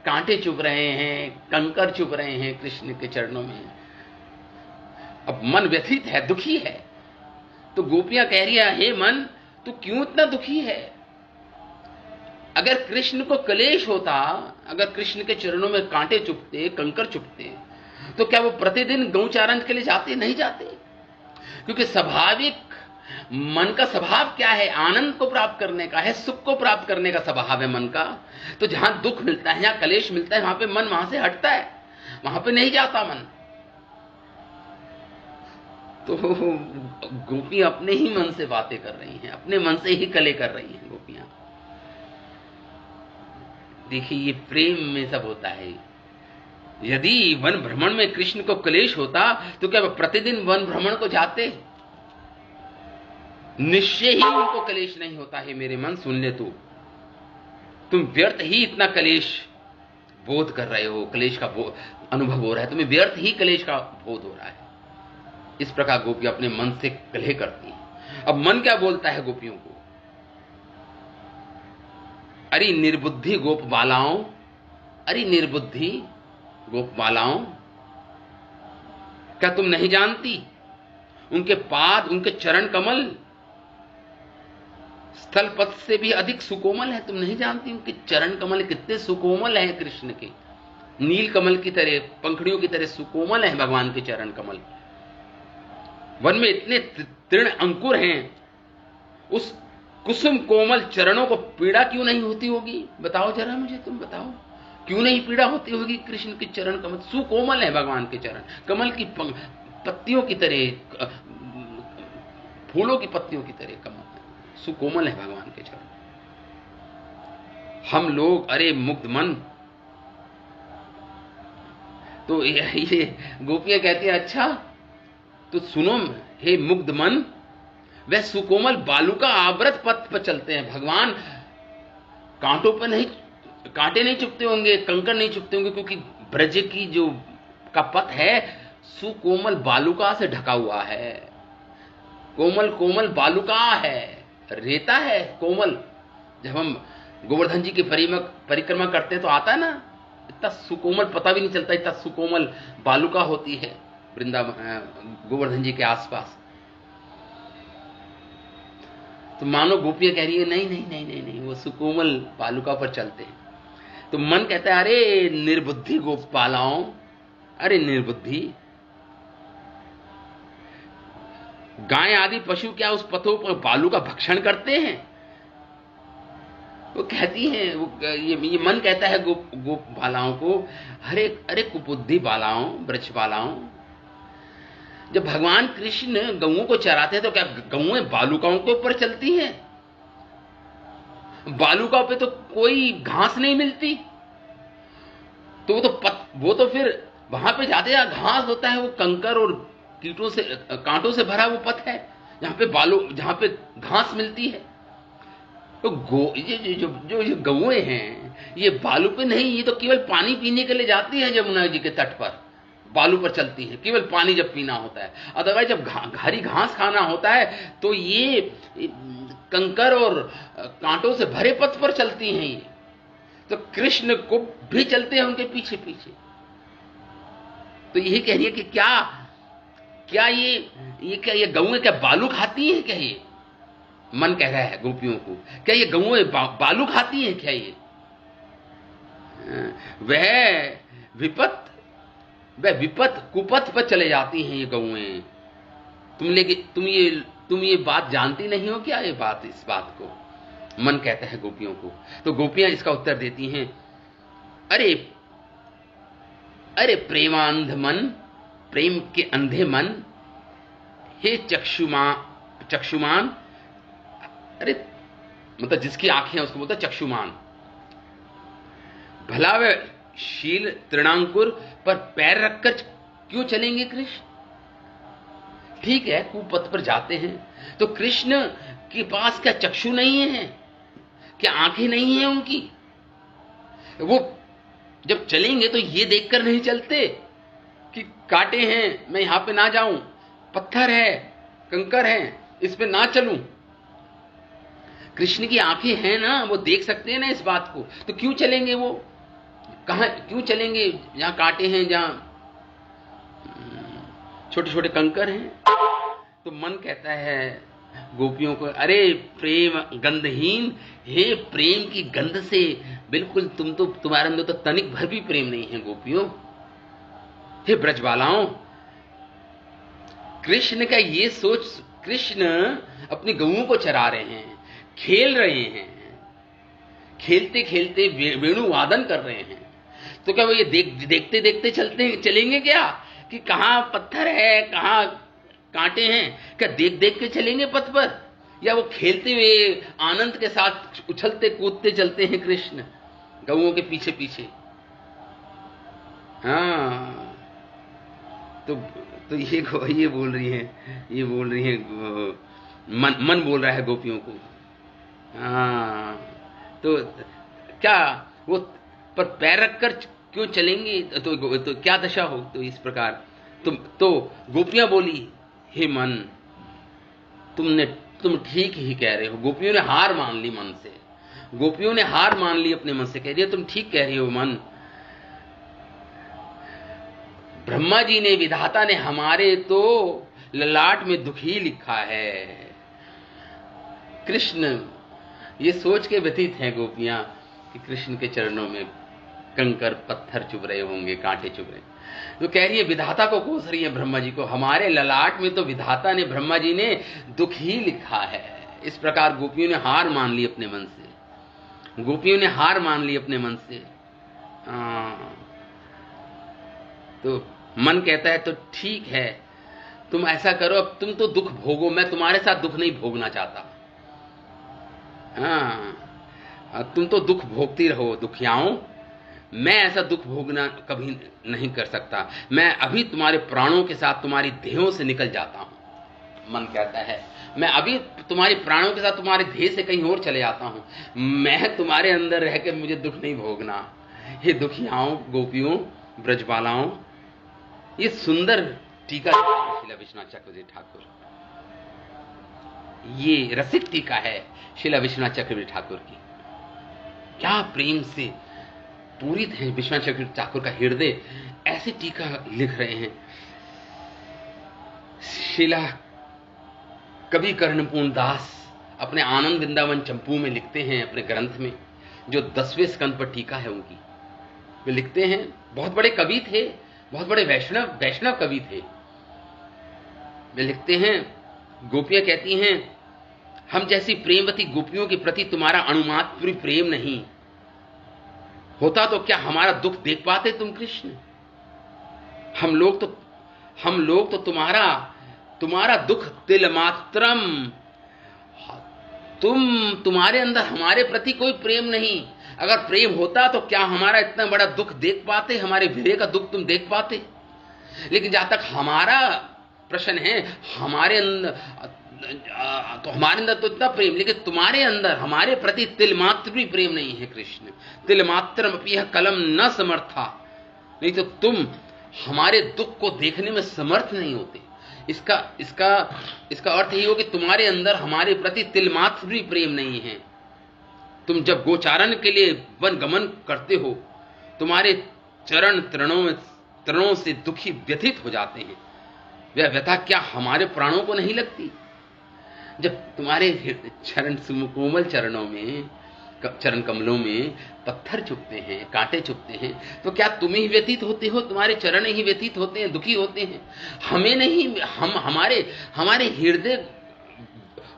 कांटे चुभ रहे हैं, कंकर चुभ रहे हैं कृष्ण के चरणों में। अब मन व्यथित है, दुखी है, तो गोपियां कह रही है, हे मन, तू क्यों इतना दुखी है? अगर कृष्ण को क्लेश होता, अगर कृष्ण के चरणों में कांटे चुभते, कंकर चुभते, तो क्या वो प्रतिदिन गौचारण के लिए जाते? नहीं जाते। क्योंकि स्वाभाविक मन का स्वभाव क्या है? आनंद को प्राप्त करने का है, सुख को प्राप्त करने का स्वभाव है मन का। तो जहां दुख मिलता है, जहां क्लेश मिलता है, वहां पे मन वहां से हटता है, वहां पे नहीं जाता मन। तो गोपी अपने ही मन से बातें कर रही हैं, अपने मन से ही कले कर रही हैं गोपियां। देखिए, ये प्रेम में सब होता है। यदि वन भ्रमण में कृष्ण को क्लेश होता तो क्या वो प्रतिदिन वन भ्रमण को जाते? निश्चय ही उनको क्लेश नहीं होता है। मेरे मन, सुन ले, तुम व्यर्थ ही इतना क्लेश बोध कर रहे हो, क्लेश का अनुभव हो रहा है, तुम्हें व्यर्थ ही क्लेश का बोध हो रहा है। इस प्रकार गोपियां अपने मन से कलह करती हैं। अब मन क्या बोलता है गोपियों को? अरे निर्बुद्धि गोप बालाओं, अरे निर्बुद्धि गोप बालाओं, क्या तुम नहीं जानती उनके पाद, उनके चरण कमल स्थल पथ से भी अधिक सुकोमल है? तुम नहीं जानती उनके चरण कमल कितने सुकोमल हैं कृष्ण के, नील कमल की तरह, पंखड़ियों की तरह सुकोमल हैं भगवान के चरण कमल। वन में इतने तृण अंकुर हैं, उस कुसुम कोमल चरणों को पीड़ा क्यों नहीं होती होगी? बताओ जरा मुझे, तुम बताओ, क्यों नहीं पीड़ा होती होगी कृष्ण के चरण कमल? सुकोमल है भगवान के चरण, कमल की पत्तियों की तरह, फूलों की पत्तियों की तरह कमल, सुकोमल है भगवान के चरण। हम लोग, अरे मुग्ध मन। तो ये गोपियां कहती हैं, अच्छा तो सुनो हे मुग्ध मन, वह सुकोमल बालू का आवृत पथ पर चलते हैं भगवान, कांटों पर नहीं, कांटे नहीं चुभते होंगे, कंकर नहीं चुभते होंगे, क्योंकि ब्रज की जो का पथ है सुकोमल बालुका से ढका हुआ है, कोमल कोमल बालुका है, रेता है कोमल। जब हम गोवर्धन जी की परिक्रमा करते हैं तो आता है ना, इतना सुकोमल, पता भी नहीं चलता इतना सुकोमल बालुका होती है वृंदावन गोवर्धन जी के आसपास। तो मानो गोपियां कह रही है, नहीं नहीं नहीं नहीं नहीं, वो सुकोमल बालुका पर चलते हैं। तो मन कहता है, अरे निर्बुद्धि गोपालाओं, अरे निर्बुद्धि, गाय आदि पशु क्या उस पथों पर बालू का भक्षण करते हैं? वो कहती हैं, ये मन कहता है गोप बालाओं को, अरे अरे कुबुद्धि बालाओं, ब्रज बालाओं, जब भगवान कृष्ण गऊओं को चराते हैं तो क्या गऊएं बालुकाओं के ऊपर चलती हैं? बालुकाओं पे तो कोई घास नहीं मिलती, तो वो तो फिर वहां पे जाते हैं घास होता है, वो कंकर और कीटों से, कांटों से भरा वो पथ है, जहां पे घास मिलती है। तो ये गौएं हैं, ये बालू पे नहीं, ये तो केवल पानी पीने के लिए जाती है यमुना जी के तट पर, बालू पर चलती है केवल पानी जब पीना होता है। अदरवाइज जब हरी घास खाना होता है तो ये कंकर और कांटों से भरे पथ पर चलती हैं। ये तो कृष्ण को भी चलते हैं उनके पीछे पीछे। तो यही कह रही है कि क्या ये गौएं क्या बालू खाती हैं? क्या ये मन कह रहा है गोपियों को, क्या ये गौएं बालू खाती हैं? क्या ये वह विपत कुपथ पर चले जाती हैं ये गौएं। तुम ये बात जानती नहीं हो क्या? इस बात को मन कहता है गोपियों को। तो गोपियां इसका उत्तर देती हैं, अरे प्रेमांध मन, प्रेम के अंधे मन, हे चक्षुमान, अरे मतलब जिसकी आंखें हैं उसको बोलता चक्षुमान, भला वे शील तृणांकुर पर पैर रखकर क्यों चलेंगे कृष्ण? ठीक है, कुपथ पर जाते हैं तो कृष्ण के पास क्या चक्षु नहीं है? क्या आंखें नहीं है उनकी? वो जब चलेंगे तो ये देखकर नहीं चलते कि कांटे हैं, मैं यहां पे ना जाऊं, पत्थर है, कंकर है, इस पे ना चलूं। कृष्ण की आंखें हैं ना, वो देख सकते हैं ना इस बात को, तो क्यों चलेंगे? वो कहां क्यों चलेंगे? जहां कांटे हैं, जहां छोटे छोटे कंकर हैं। तो मन कहता है गोपियों को, अरे प्रेम गंधहीन, हे प्रेम की गंध से बिल्कुल तुम्हारे अंदर तो तनिक भर भी प्रेम नहीं है गोपियों। हे ब्रजबालाओं, कृष्ण का ये सोच, कृष्ण अपनी गऊओं को चरा रहे हैं, खेल रहे हैं, खेलते खेलते वेणु वादन कर रहे हैं। तो क्या वो ये देखते देखते चलेंगे क्या कि कहां पत्थर है, कहां कांटे हैं? क्या देख देख के चलेंगे पथ पर, या वो खेलते हुए आनंद के साथ उछलते कूदते चलते हैं कृष्ण गऊओं के पीछे पीछे? हाँ, तो ये बोल रही है मन बोल रहा है गोपियों को। हाँ, तो क्या वो पर पैर रखकर क्यों चलेंगे? तो क्या दशा हो? तो इस प्रकार तो गोपियां बोली, हे मन, तुम ठीक ही कह रहे हो। गोपियों ने हार मान ली मन से, गोपियों ने हार मान ली अपने मन से, कह रही है तुम ठीक कह रही हो मन। ब्रह्मा जी ने, विधाता ने हमारे तो ललाट में दुख ही लिखा है। कृष्ण ये सोच के व्यतीत हैं गोपियां कि कृष्ण के चरणों में कंकर पत्थर चुभ रहे होंगे, कांटे चुभ रहे। तो कह रही है, विधाता को कोस रही है ब्रह्मा जी को, हमारे ललाट में तो विधाता ने, ब्रह्मा जी ने दुख ही लिखा है। इस प्रकार गोपियों ने हार मान ली अपने मन से, गोपियों ने हार मान ली अपने मन से। तो मन कहता है तो ठीक है, तुम ऐसा करो, अब तुम तो दुख भोगो, मैं तुम्हारे साथ दुख नहीं भोगना चाहता। तुम तो दुख भोगती रहो दुखियाओं, मैं ऐसा दुख भोगना कभी नहीं कर सकता। मैं अभी तुम्हारे प्राणों के साथ, तुम्हारी देहों से निकल जाता हूं। मन कहता है, मैं अभी तुम्हारे प्राणों के साथ तुम्हारे देह से कहीं और चले जाता हूं, मैं तुम्हारे अंदर रहकर मुझे दुख नहीं भोगना। हे दुखियाओं, गोपियों, ब्रजबालाओं, ये सुंदर टीका शिला विश्वनाथ चक्रवर्ती ठाकुर, ये रसिक टीका है शिला विश्वनाथ चक्रवर्ती ठाकुर की। क्या प्रेम से पूरित है विश्वनाथ चक्रवर्ती ठाकुर का हृदय, ऐसे टीका लिख रहे हैं। शिला कवि कर्णपूर्ण दास अपने आनंद वृंदावन चंपू में लिखते हैं, अपने ग्रंथ में, जो 10वें स्कंद पर टीका है उनकी, वे लिखते हैं, बहुत बड़े कवि थे, बहुत बड़े वैष्णव कवि थे। वे लिखते हैं, गोपियां कहती हैं, हम जैसी प्रेमवती गोपियों के प्रति तुम्हारा अणुमात्र प्रेम नहीं होता तो क्या हमारा दुख देख पाते तुम कृष्ण? हम लोग तो तुम्हारा दुख तिल मात्रम, तुम्हारे अंदर हमारे प्रति कोई प्रेम नहीं। अगर प्रेम होता तो क्या हमारा इतना बड़ा दुख देख पाते, हमारे विरह का दुख तुम देख पाते? लेकिन जहां तक हमारा प्रश्न है, हमारे अंदर तो हमारे अंदर तो इतना प्रेम, लेकिन तुम्हारे अंदर हमारे प्रति तिल मात्र भी प्रेम नहीं है कृष्ण। तिल मात्र अपनी कलम न समर्था, नहीं तो तुम हमारे दुख को देखने में समर्थ नहीं होते। इसका अर्थ ये हो कि तुम्हारे अंदर हमारे प्रति तिल मात्र भी प्रेम नहीं है। तुम जब गोचारण के लिए वन गमन करते हो, तुम्हारे चरण तरणों से दुखी व्यथित हो जाते हैं। वह व्यथा क्या हमारे प्राणों को नहीं लगती? जब तुम्हारे चरण कोमल चरण कमलों में पत्थर चुभते हैं, कांटे चुभते हैं, तो क्या तुम ही व्यतीत होते हो? तुम्हारे चरण ही व्यतीत होते हैं, दुखी होते हैं? हमें नहीं, हमारे हृदय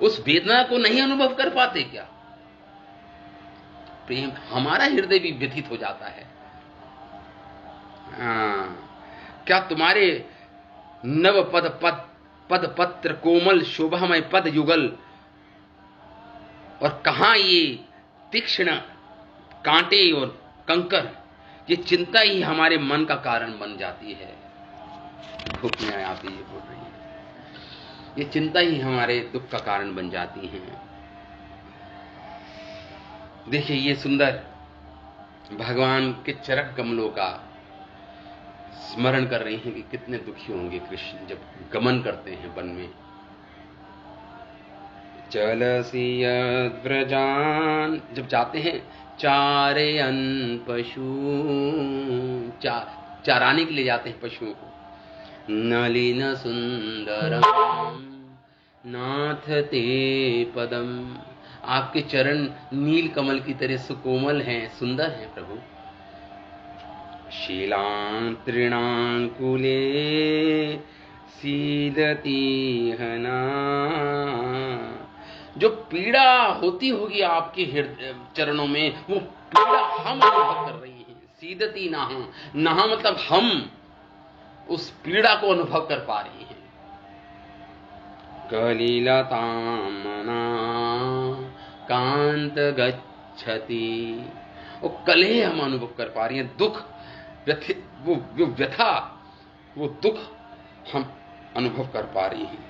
उस वेदना को नहीं अनुभव कर पाते क्या? प्रेम, हमारा हृदय भी व्यथित हो जाता है। क्या तुम्हारे नव पद पत्र कोमल शोभामय पद युगल और कहां ये तीक्ष्ण कांटे और कंकर, ये चिंता ही हमारे मन का कारण बन जाती है। गोपियां आप ये बोल रही हैं, ये चिंता ही हमारे दुख का कारण बन जाती है। देखिए ये सुंदर भगवान के चरण कमलों का स्मरण कर रही हैं कि कितने दुखी होंगे कृष्ण जब गमन करते हैं वन में। चलसी यद्व्रजान, जब जाते हैं चारयन पशु, चाराने के लिए जाते हैं पशुओं को। नलिन सुंदरम नाथ ते पदम, आपके चरण नील कमल की तरह सुकोमल हैं, सुंदर हैं प्रभु। शीलां तृणांकुले सीदती हना, जो पीड़ा होती होगी आपके चरणों में, वो पीड़ा हम अनुभव कर रही हैं। सीदती नहा मतलब हम उस पीड़ा को अनुभव कर पा रही हैं। कलिलतामना कांत गच्छति, वो कलह हम अनुभव कर पा रही हैं। दुख वो व्यथा, वो दुख हम अनुभव कर पा रही हैं,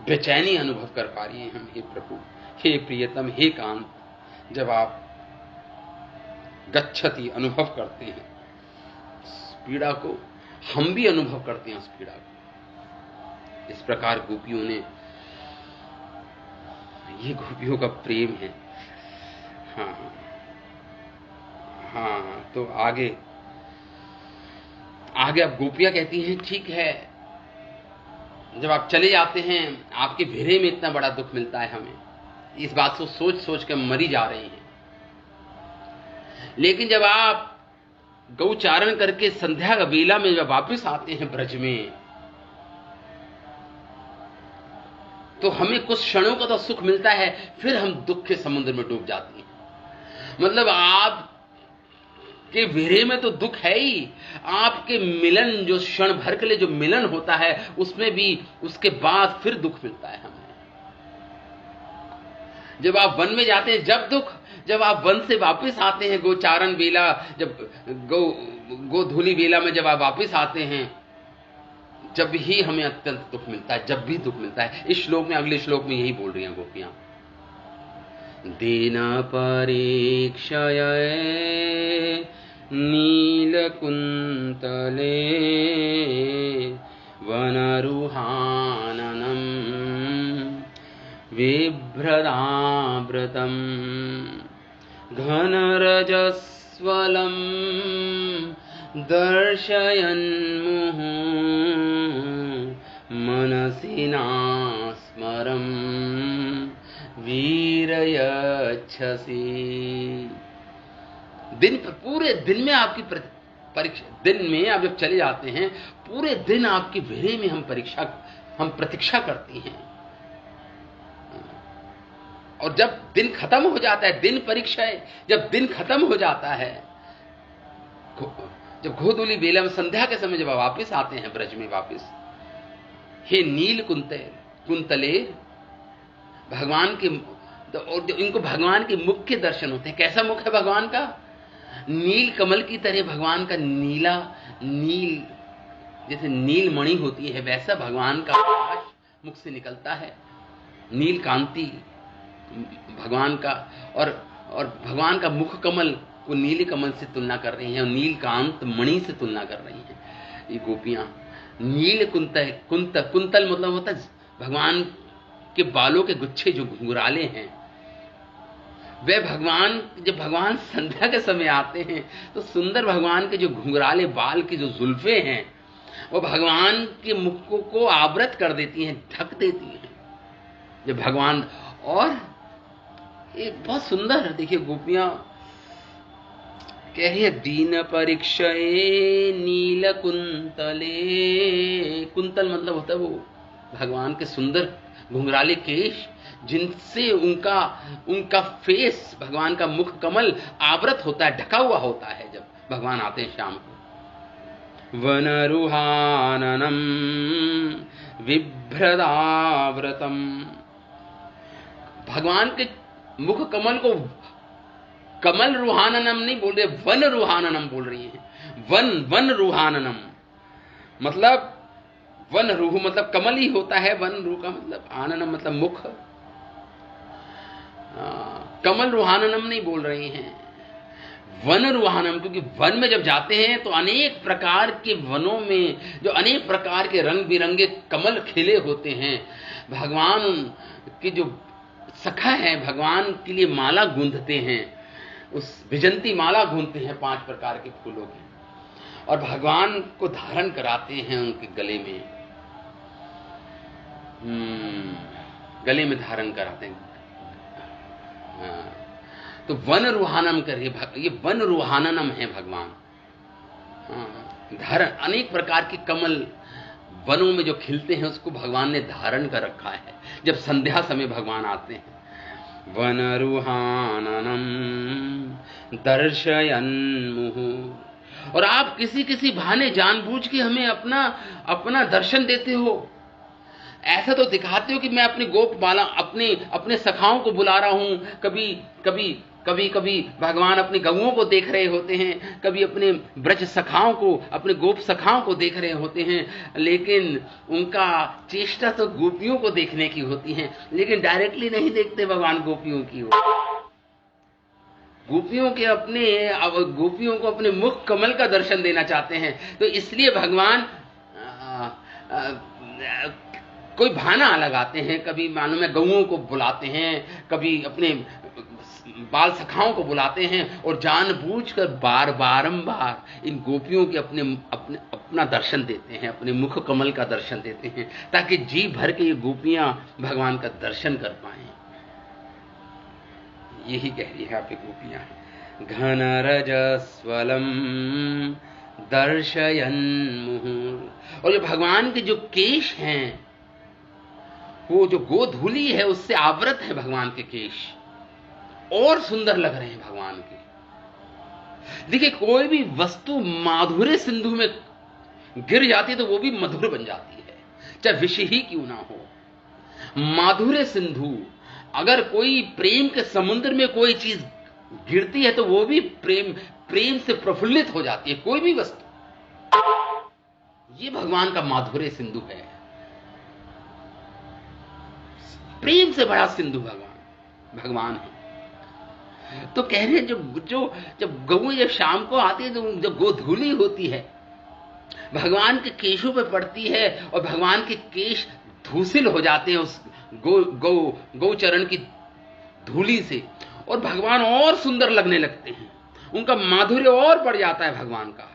बेचैनी अनुभव कर पा रही हैं हम। हे प्रभु, हे प्रियतम, हे कांत, जब आप गच्छति अनुभव करते हैं पीड़ा को, हम भी अनुभव करते हैं उस पीड़ा को। इस प्रकार गोपियों ने, ये गोपियों का प्रेम है। हाँ, तो आगे अब गोपियां कहती हैं ठीक है, जब आप चले जाते हैं, आपके भेरे में इतना बड़ा दुख मिलता है हमें, इस बात को सोच सोच कर मरी जा रही हैं। लेकिन जब आप गौचारण करके संध्या का बेला में जब वापस आते हैं ब्रज में, तो हमें कुछ क्षणों का तो सुख मिलता है, फिर हम दुख के समुद्र में डूब जाती हैं। मतलब आप के भेरे में तो दुख है ही, आपके मिलन, जो क्षण भर के लिए जो मिलन होता है, उसमें भी उसके बाद फिर दुख मिलता है हमें। जब आप वन में जाते हैं जब दुख, जब आप वन से वापस आते हैं गोचारण बेला, जब गोधूली बेला में जब आप वापस आते हैं, जब ही हमें अत्यंत दुख मिलता है, जब भी दुख मिलता है। इस श्लोक में, अगले श्लोक में यही बोल रही हैं गोपियां। दीन परीक्षय नीलकुंतले वनरुहाननम बिभ्रदावृतम घनरजस्वलम दर्शयन्मुहुः मनसि नास्मरं वीरयच्छसि। पूरे दिन में आपकी परीक्षा, दिन में आप जब चले जाते हैं, पूरे दिन आपके भेरे में हम प्रतीक्षा करती हैं। और जब दिन खत्म हो जाता है, दिन परीक्षा है, जब दिन खत्म हो जाता है, जब गोधूली बेला में संध्या के समय जब वापस आते हैं ब्रज में वापस, हे नील कुंतले, भगवान के, और इनको भगवान के मुख के दर्शन होते हैं। कैसा मुख है भगवान का? नील कमल की तरह भगवान का नीला, नील जैसे नील मणि होती है, वैसा भगवान का प्रकाश मुख से निकलता है। नील कांति भगवान का, और भगवान का मुख कमल को नीले कमल से तुलना कर रही हैं और नीलकांत मणि से तुलना कर रही हैं ये गोपियां। नील कुंतल मतलब होता है भगवान के बालों के गुच्छे जो घुंघराले हैं, वे भगवान, जब भगवान संध्या के समय आते हैं तो सुंदर भगवान के जो घुंघराले बाल की जो जुल्फे हैं वो भगवान के मुख को आवृत कर देती हैं, ढक देती हैं जब भगवान। और ये बहुत सुंदर है, देखिए गोपियां कह रही है दीन परीक्षये नील कुंतले। कुंतल मतलब होता है वो भगवान के सुंदर घुंघराले केश जिनसे उनका फेस, भगवान का मुख कमल आवृत होता है, ढका हुआ होता है जब भगवान आते हैं शाम को। वनरुहाननम विभ्रदाव्रतम, भगवान के मुख कमल को कमल रुहाननम नहीं बोल रहे, वन रुहाननम बोल रही है। वन रुहाननम मतलब वन रूह मतलब कमल ही होता है, वन रूह का मतलब आननम मतलब मुख। कमल रुहाननम नहीं बोल रही हैं, वन रुहानम, क्योंकि वन में जब जाते हैं तो अनेक प्रकार के वनों में जो अनेक प्रकार के रंग बिरंगे कमल खिले होते हैं, भगवान के जो सखा हैं भगवान के लिए माला गूंथते हैं, उस विजंती माला गूंथते हैं 5 प्रकार के फूलों की, और भगवान को धारण कराते हैं उनके गले में, गले में धारण कराते हैं। तो वन रुहानम करिए, ये वन रुहाननम है भगवान। धारण, अनेक प्रकार के कमल वनों में जो खिलते हैं उसको भगवान ने धारण कर रखा है जब संध्या समय भगवान आते हैं। वन रुहाननम दर्शयन मुहुः, और आप किसी किसी बहाने जानबूझ के हमें अपना दर्शन देते हो, ऐसा तो दिखाते हो कि मैं अपने गोपबाला अपने सखाओं को बुला रहा हूं। कभी भगवान अपने गऊओं को देख रहे होते हैं, कभी अपने ब्रज सखाओं को, अपने गोप सखाओं को देख रहे होते हैं, लेकिन उनका चेष्टा तो गोपियों को देखने की होती है, लेकिन डायरेक्टली नहीं देखते भगवान गोपियों की हो। गोपियों को अपने मुख कमल का दर्शन देना चाहते हैं, तो इसलिए भगवान कोई बहाना लगाते हैं, कभी मानो में गऊओं को बुलाते हैं, कभी अपने बाल सखाओं को बुलाते हैं, और जानबूझकर बारंबार इन गोपियों के अपना दर्शन देते हैं, अपने मुख कमल का दर्शन देते हैं, ताकि जी भर के ये गोपियां भगवान का दर्शन कर पाएं। यही कह रही है आप गोपियां। घन रजस्वलम दर्शयन मुहुः, और जो भगवान के जो केश हैं वो जो गोधूली है उससे आवृत है भगवान के केश, और सुंदर लग रहे हैं भगवान के। देखिए कोई भी वस्तु माधुर्य सिंधु में गिर जाती है तो वो भी मधुर बन जाती है, चाहे विषय ही क्यों ना हो। माधुर्य सिंधु, अगर कोई प्रेम के समुद्र में कोई चीज गिरती है तो वो भी प्रेम से प्रफुल्लित हो जाती है, कोई भी वस्तु। ये भगवान का माधुर्य सिंधु है, प्रेम से बड़ा सिंधु भगवान है। तो कह रहे हैं जब गऊ जब शाम को आती है तो जब गोधूली होती है भगवान के केशों पे पड़ती है, और भगवान के केश धूसिल हो जाते हैं उस गौ चरण की धूली से, और भगवान और सुंदर लगने लगते हैं, उनका माधुर्य और बढ़ जाता है भगवान का,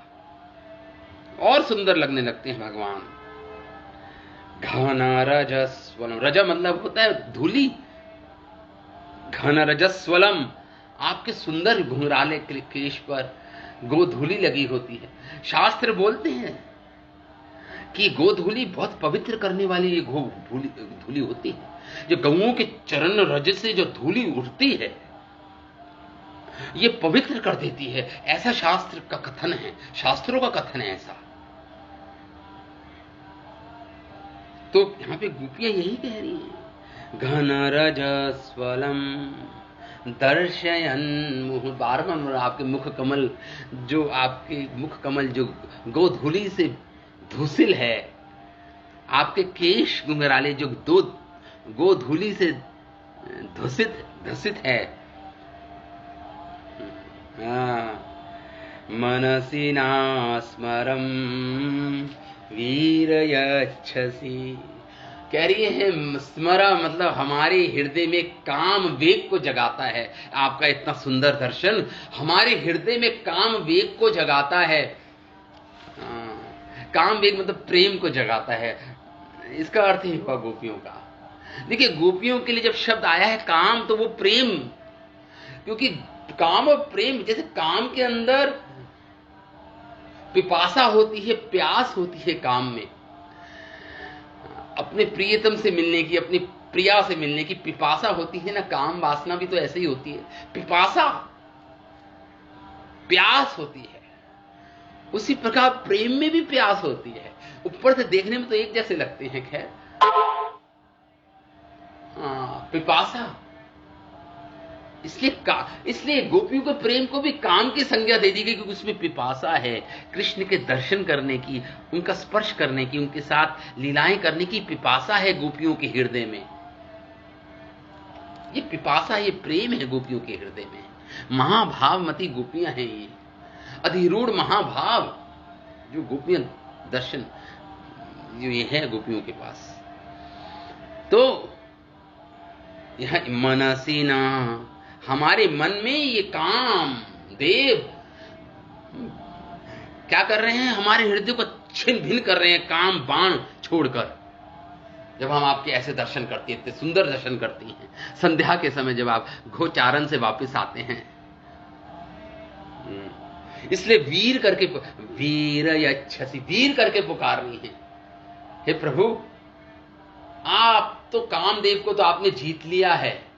और सुंदर लगने लगते हैं भगवान। घन रजस्वलम, रज मतलब होता है धूली, घन रजस्वलम, आपके सुंदर घुंघराले केश पर गोधूली लगी होती है। शास्त्र बोलते हैं कि गोधूली बहुत पवित्र करने वाली ये धूली होती है। जो गऊओं के चरण रज से जो धूली उठती है ये पवित्र कर देती है, ऐसा शास्त्र का कथन है, शास्त्रों का कथन है ऐसा। तो यहां पे गोपियां यही कह रही हैं, घन रजस्वलम दर्शयन मुहुः, बारंबार आपके मुख कमल जो गोधूली से धूसिल है, आपके केश घुंघराले जो गोधूली से धुसित है। मनसि नास्मरं वीरयच्छसि। कह रही है स्मरा मतलब हमारे हृदय में काम वेग को जगाता है। आपका इतना सुंदर दर्शन हमारे हृदय में काम वेग को जगाता है। काम वेग मतलब प्रेम को जगाता है। इसका अर्थ ही हुआ गोपियों का। देखिए, गोपियों के लिए जब शब्द आया है काम, तो वो प्रेम, क्योंकि काम और प्रेम, जैसे काम के अंदर पिपासा होती है, प्यास होती है काम में, अपने प्रियतम से मिलने की, अपनी प्रिया से मिलने की पिपासा होती है ना। काम वासना भी तो ऐसे ही होती है, पिपासा, प्यास होती है। उसी प्रकार प्रेम में भी प्यास होती है। ऊपर से देखने में तो एक जैसे लगते हैं, खैर पिपासा। इसलिए गोपियों के प्रेम को भी काम की संज्ञा दे दी गई, क्योंकि उसमें पिपासा है कृष्ण के दर्शन करने की, उनका स्पर्श करने की, उनके साथ लीलाएं करने की पिपासा है गोपियों के हृदय में। ये पिपासा, ये प्रेम है गोपियों के हृदय में। महाभावमती गोपियां हैं ये, अधिरूढ़ महाभाव जो गोपियां दर्शन जो ये है गोपियों के पास। तो यह मनसी ना, हमारे मन में ये काम देव क्या कर रहे हैं, हमारे हृदय को छिन्न भिन्न कर रहे हैं काम बाण छोड़कर। जब हम आपके ऐसे दर्शन करते हैं, इतने सुंदर दर्शन करती हैं, संध्या के समय जब आप गोचारण से वापस आते हैं, इसलिए वीर करके, वीर यच्छसि, वीर करके पुकारनी है। हे प्रभु, आप तो कामदेव को तो आपने जीत लिया है।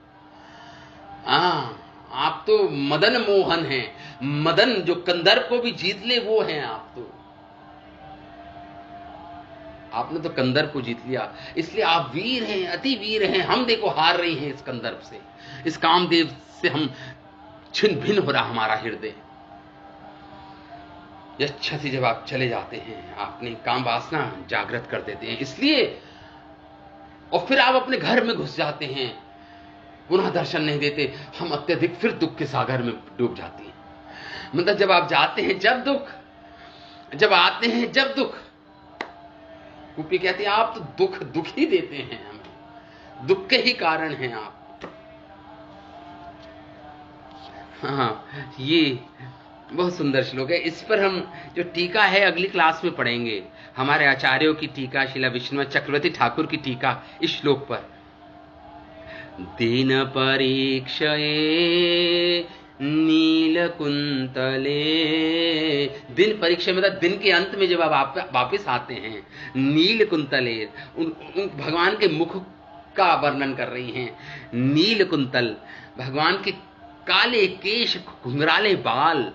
आप तो मदन मोहन हैं, मदन जो कंदर्प को भी जीत ले वो हैं आप तो। आपने तो कंदर्प को जीत लिया, इसलिए आप वीर हैं, अति वीर हैं। हम देखो हार रही हैं इस कंदर्प से, इस कामदेव से हम छिन्न भिन्न हो रहा हमारा हृदय। यच्छसि, जब आप चले जाते हैं, आपने काम वासना जागृत कर देते हैं, इसलिए, और फिर आप अपने घर में घुस जाते हैं, पुनः दर्शन नहीं देते, हम अत्यधिक फिर दुख के सागर में डूब जाते हैं। मतलब जब आप जाते हैं जब दुख, जब आते हैं जब दुख। गोपी कहती है आप तो दुख ही देते हैं हमें, दुख के ही कारण हैं आप। ये बहुत सुंदर श्लोक है। इस पर हम जो टीका है अगली क्लास में पढ़ेंगे। हमारे आचार्यों की टीका, श्रीला विश्वनाथ चक्रवर्ती ठाकुर की टीका इस श्लोक पर। दिन परीक्षये नीलकुंतले, दिन परीक्षा मतलब दिन के अंत में जब आप वापस आते हैं, नीलकुंतले, उन भगवान के मुख का वर्णन कर रही हैं। नीलकुंतल, भगवान के काले केश, घुंघराले बाल,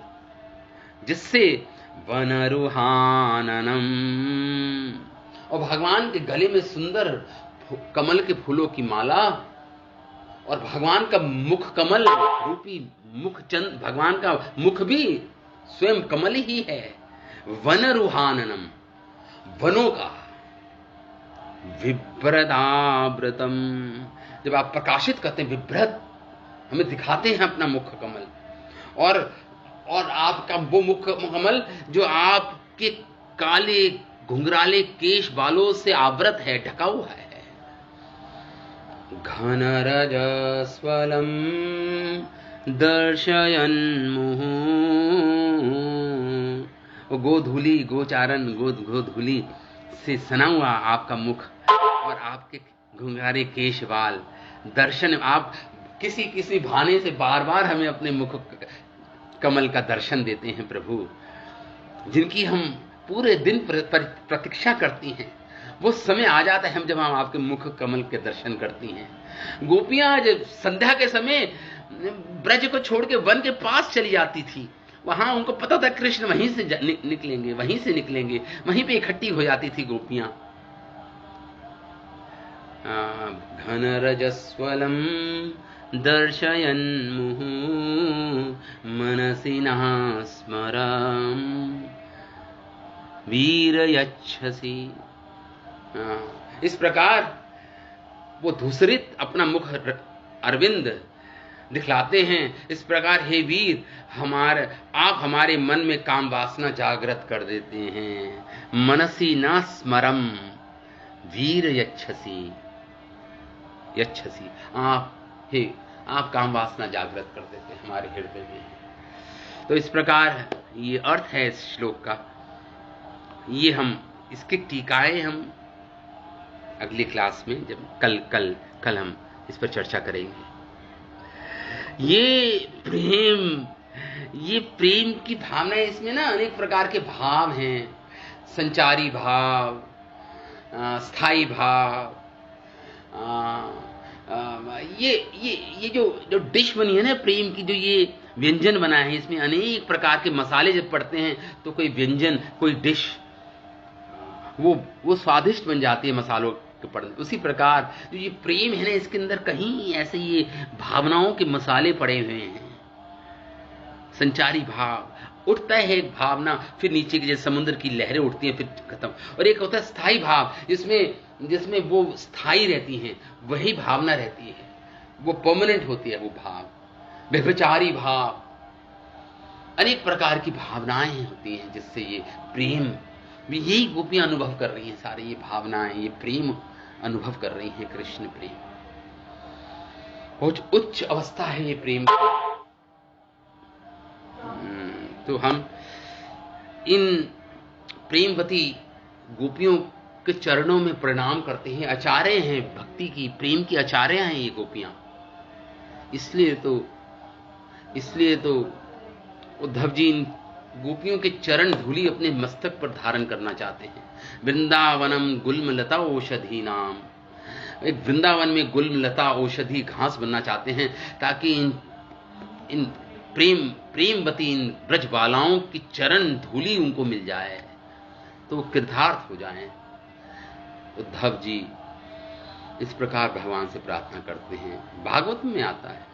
जिससे वनरुहाननम, और भगवान के गले में सुंदर कमल के फूलों की माला, और भगवान का मुख कमल रूपी मुख चंद, भगवान का मुख भी स्वयं कमल ही है। वनरुहाननम, वनों का, विभ्रदावृतम, जब आप प्रकाशित करते हैं, विभ्रत हमें दिखाते हैं अपना मुख कमल, और आपका वो मुख कमल जो आपके काले घुंघराले केश बालों से आवृत है, ढका हुआ है। घनरजस्वलम दर्शयन्मुहुः, गोधूली, गोचारण, गोधूली से सना हुआ आपका मुख और आपके घुंघराले केश बाल दर्शन, आप किसी बहाने से बार बार हमें अपने मुख कमल का दर्शन देते हैं प्रभु, जिनकी हम पूरे दिन प्रतीक्षा करती हैं। वो समय आ जाता है जब हम आपके मुख कमल के दर्शन करती हैं। गोपियां जब संध्या के समय ब्रज को छोड़ के वन के पास चली जाती थी, वहां उनको पता था कृष्ण वहीं से निकलेंगे, वहीं पे इकट्ठी हो जाती थी गोपियां। घनरजस्वलम दर्शयन्मुहुः मनसि नः स्मरं वीरयच्छसि। इस प्रकार वो धूसरित अपना मुख अरविंद दिखलाते हैं। इस प्रकार हे वीर, आप हमारे मन में काम वासना जागृत कर देते हैं। मनसी न स्मरम वीर यच्छसी, आप काम वासना जागृत कर देते हैं हमारे हृदय में। तो इस प्रकार ये अर्थ है इस श्लोक का। ये हम इसकी टीकाएं हम अगली क्लास में जब कल हम इस पर चर्चा करेंगे। ये प्रेम की भावना है। इसमें ना अनेक प्रकार के भाव हैं, संचारी भाव, स्थायी भाव। ये जो डिश बनी है ना प्रेम की, जो ये व्यंजन बना है, इसमें अनेक प्रकार के मसाले जब पड़ते हैं तो कोई व्यंजन, कोई डिश वो स्वादिष्ट बन जाती है मसालों के पड़ने। उसी प्रकार जो ये प्रेम है ना, इसके अंदर कहीं ऐसे ये भावनाओं के मसाले पड़े हुए हैं। संचारी भाव उठता है एक भावना, फिर नीचे की जैसे समुद्र की लहरें उठती हैं, फिर खत्म। और एक होता है स्थायी भाव, जिसमें वो स्थायी रहती हैं, वही भावना रहती है, वो परमानेंट होती है वो भाव। व्यभिचारी भाव, अनेक प्रकार की भावनाएं होती हैं जिससे ये प्रेम, यही गोपियां अनुभव कर रही हैं। सारे ये भावनाएं, ये प्रेम अनुभव कर रही हैं, कृष्ण प्रेम। बहुत उच्च अवस्था है ये प्रेम। तो हम इन प्रेमवती गोपियों के चरणों में प्रणाम करते हैं। आचार्य हैं भक्ति की, प्रेम की आचार्य हैं ये गोपियां। इसलिए तो उद्धव जी इन गोपियों के चरण धूलि अपने मस्तक पर धारण करना चाहते हैं। वृंदावनम गुल्म लता औषधि नाम, एक वृंदावन में गुल्म लता औषधि घास बनना चाहते हैं, ताकि इन प्रेमवती इन ब्रजबालाओं की चरण धूलि उनको मिल जाए तो वो कृतार्थ हो जाएं। उद्धव जी इस प्रकार भगवान से प्रार्थना करते हैं। भागवत में आता है,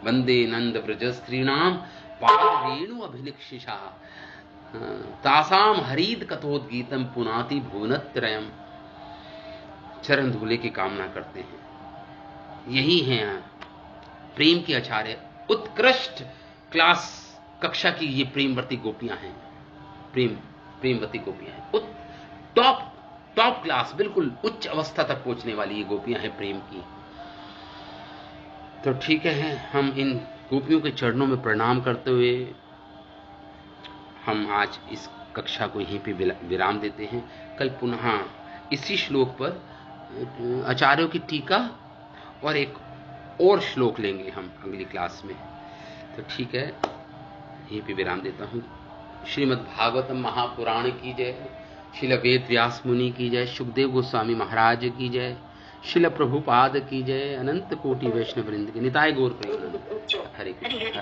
वंदे नंद ब्रज स्त्रीणाम पाद रेणु अभिलिक्षिषा तासाम हरीद कथोद्गीतम पुनाति भुवनत्रयम्। चरण धूले की कामना करते हैं। यही हैं प्रेम की आचार्य, उत्कृष्ट क्लास कक्षा की ये प्रेमवती गोपियां हैं। प्रेमवती गोपियां हैं, टॉप क्लास, बिल्कुल उच्च अवस्था तक पहुंचने वाली ये गोपियां हैं प्रेम की। तो ठीक है, हम इन गोपियों के चरणों में प्रणाम करते हुए हम आज इस कक्षा को यहीं पे विराम देते हैं। कल पुनः इसी श्लोक पर आचार्यों की टीका और एक और श्लोक लेंगे हम अगली क्लास में। तो ठीक है, यहीं पे विराम देता हूँ। श्रीमद् भागवतम महापुराण की जय, श्रील वेद व्यास मुनि की जय, सुखदेव गोस्वामी महाराज की जय, श्रील प्रभुपाद की जय, अनंत कोटि वैष्णव वृंद की। निताय गौर प्रेम। हरे कृष्ण।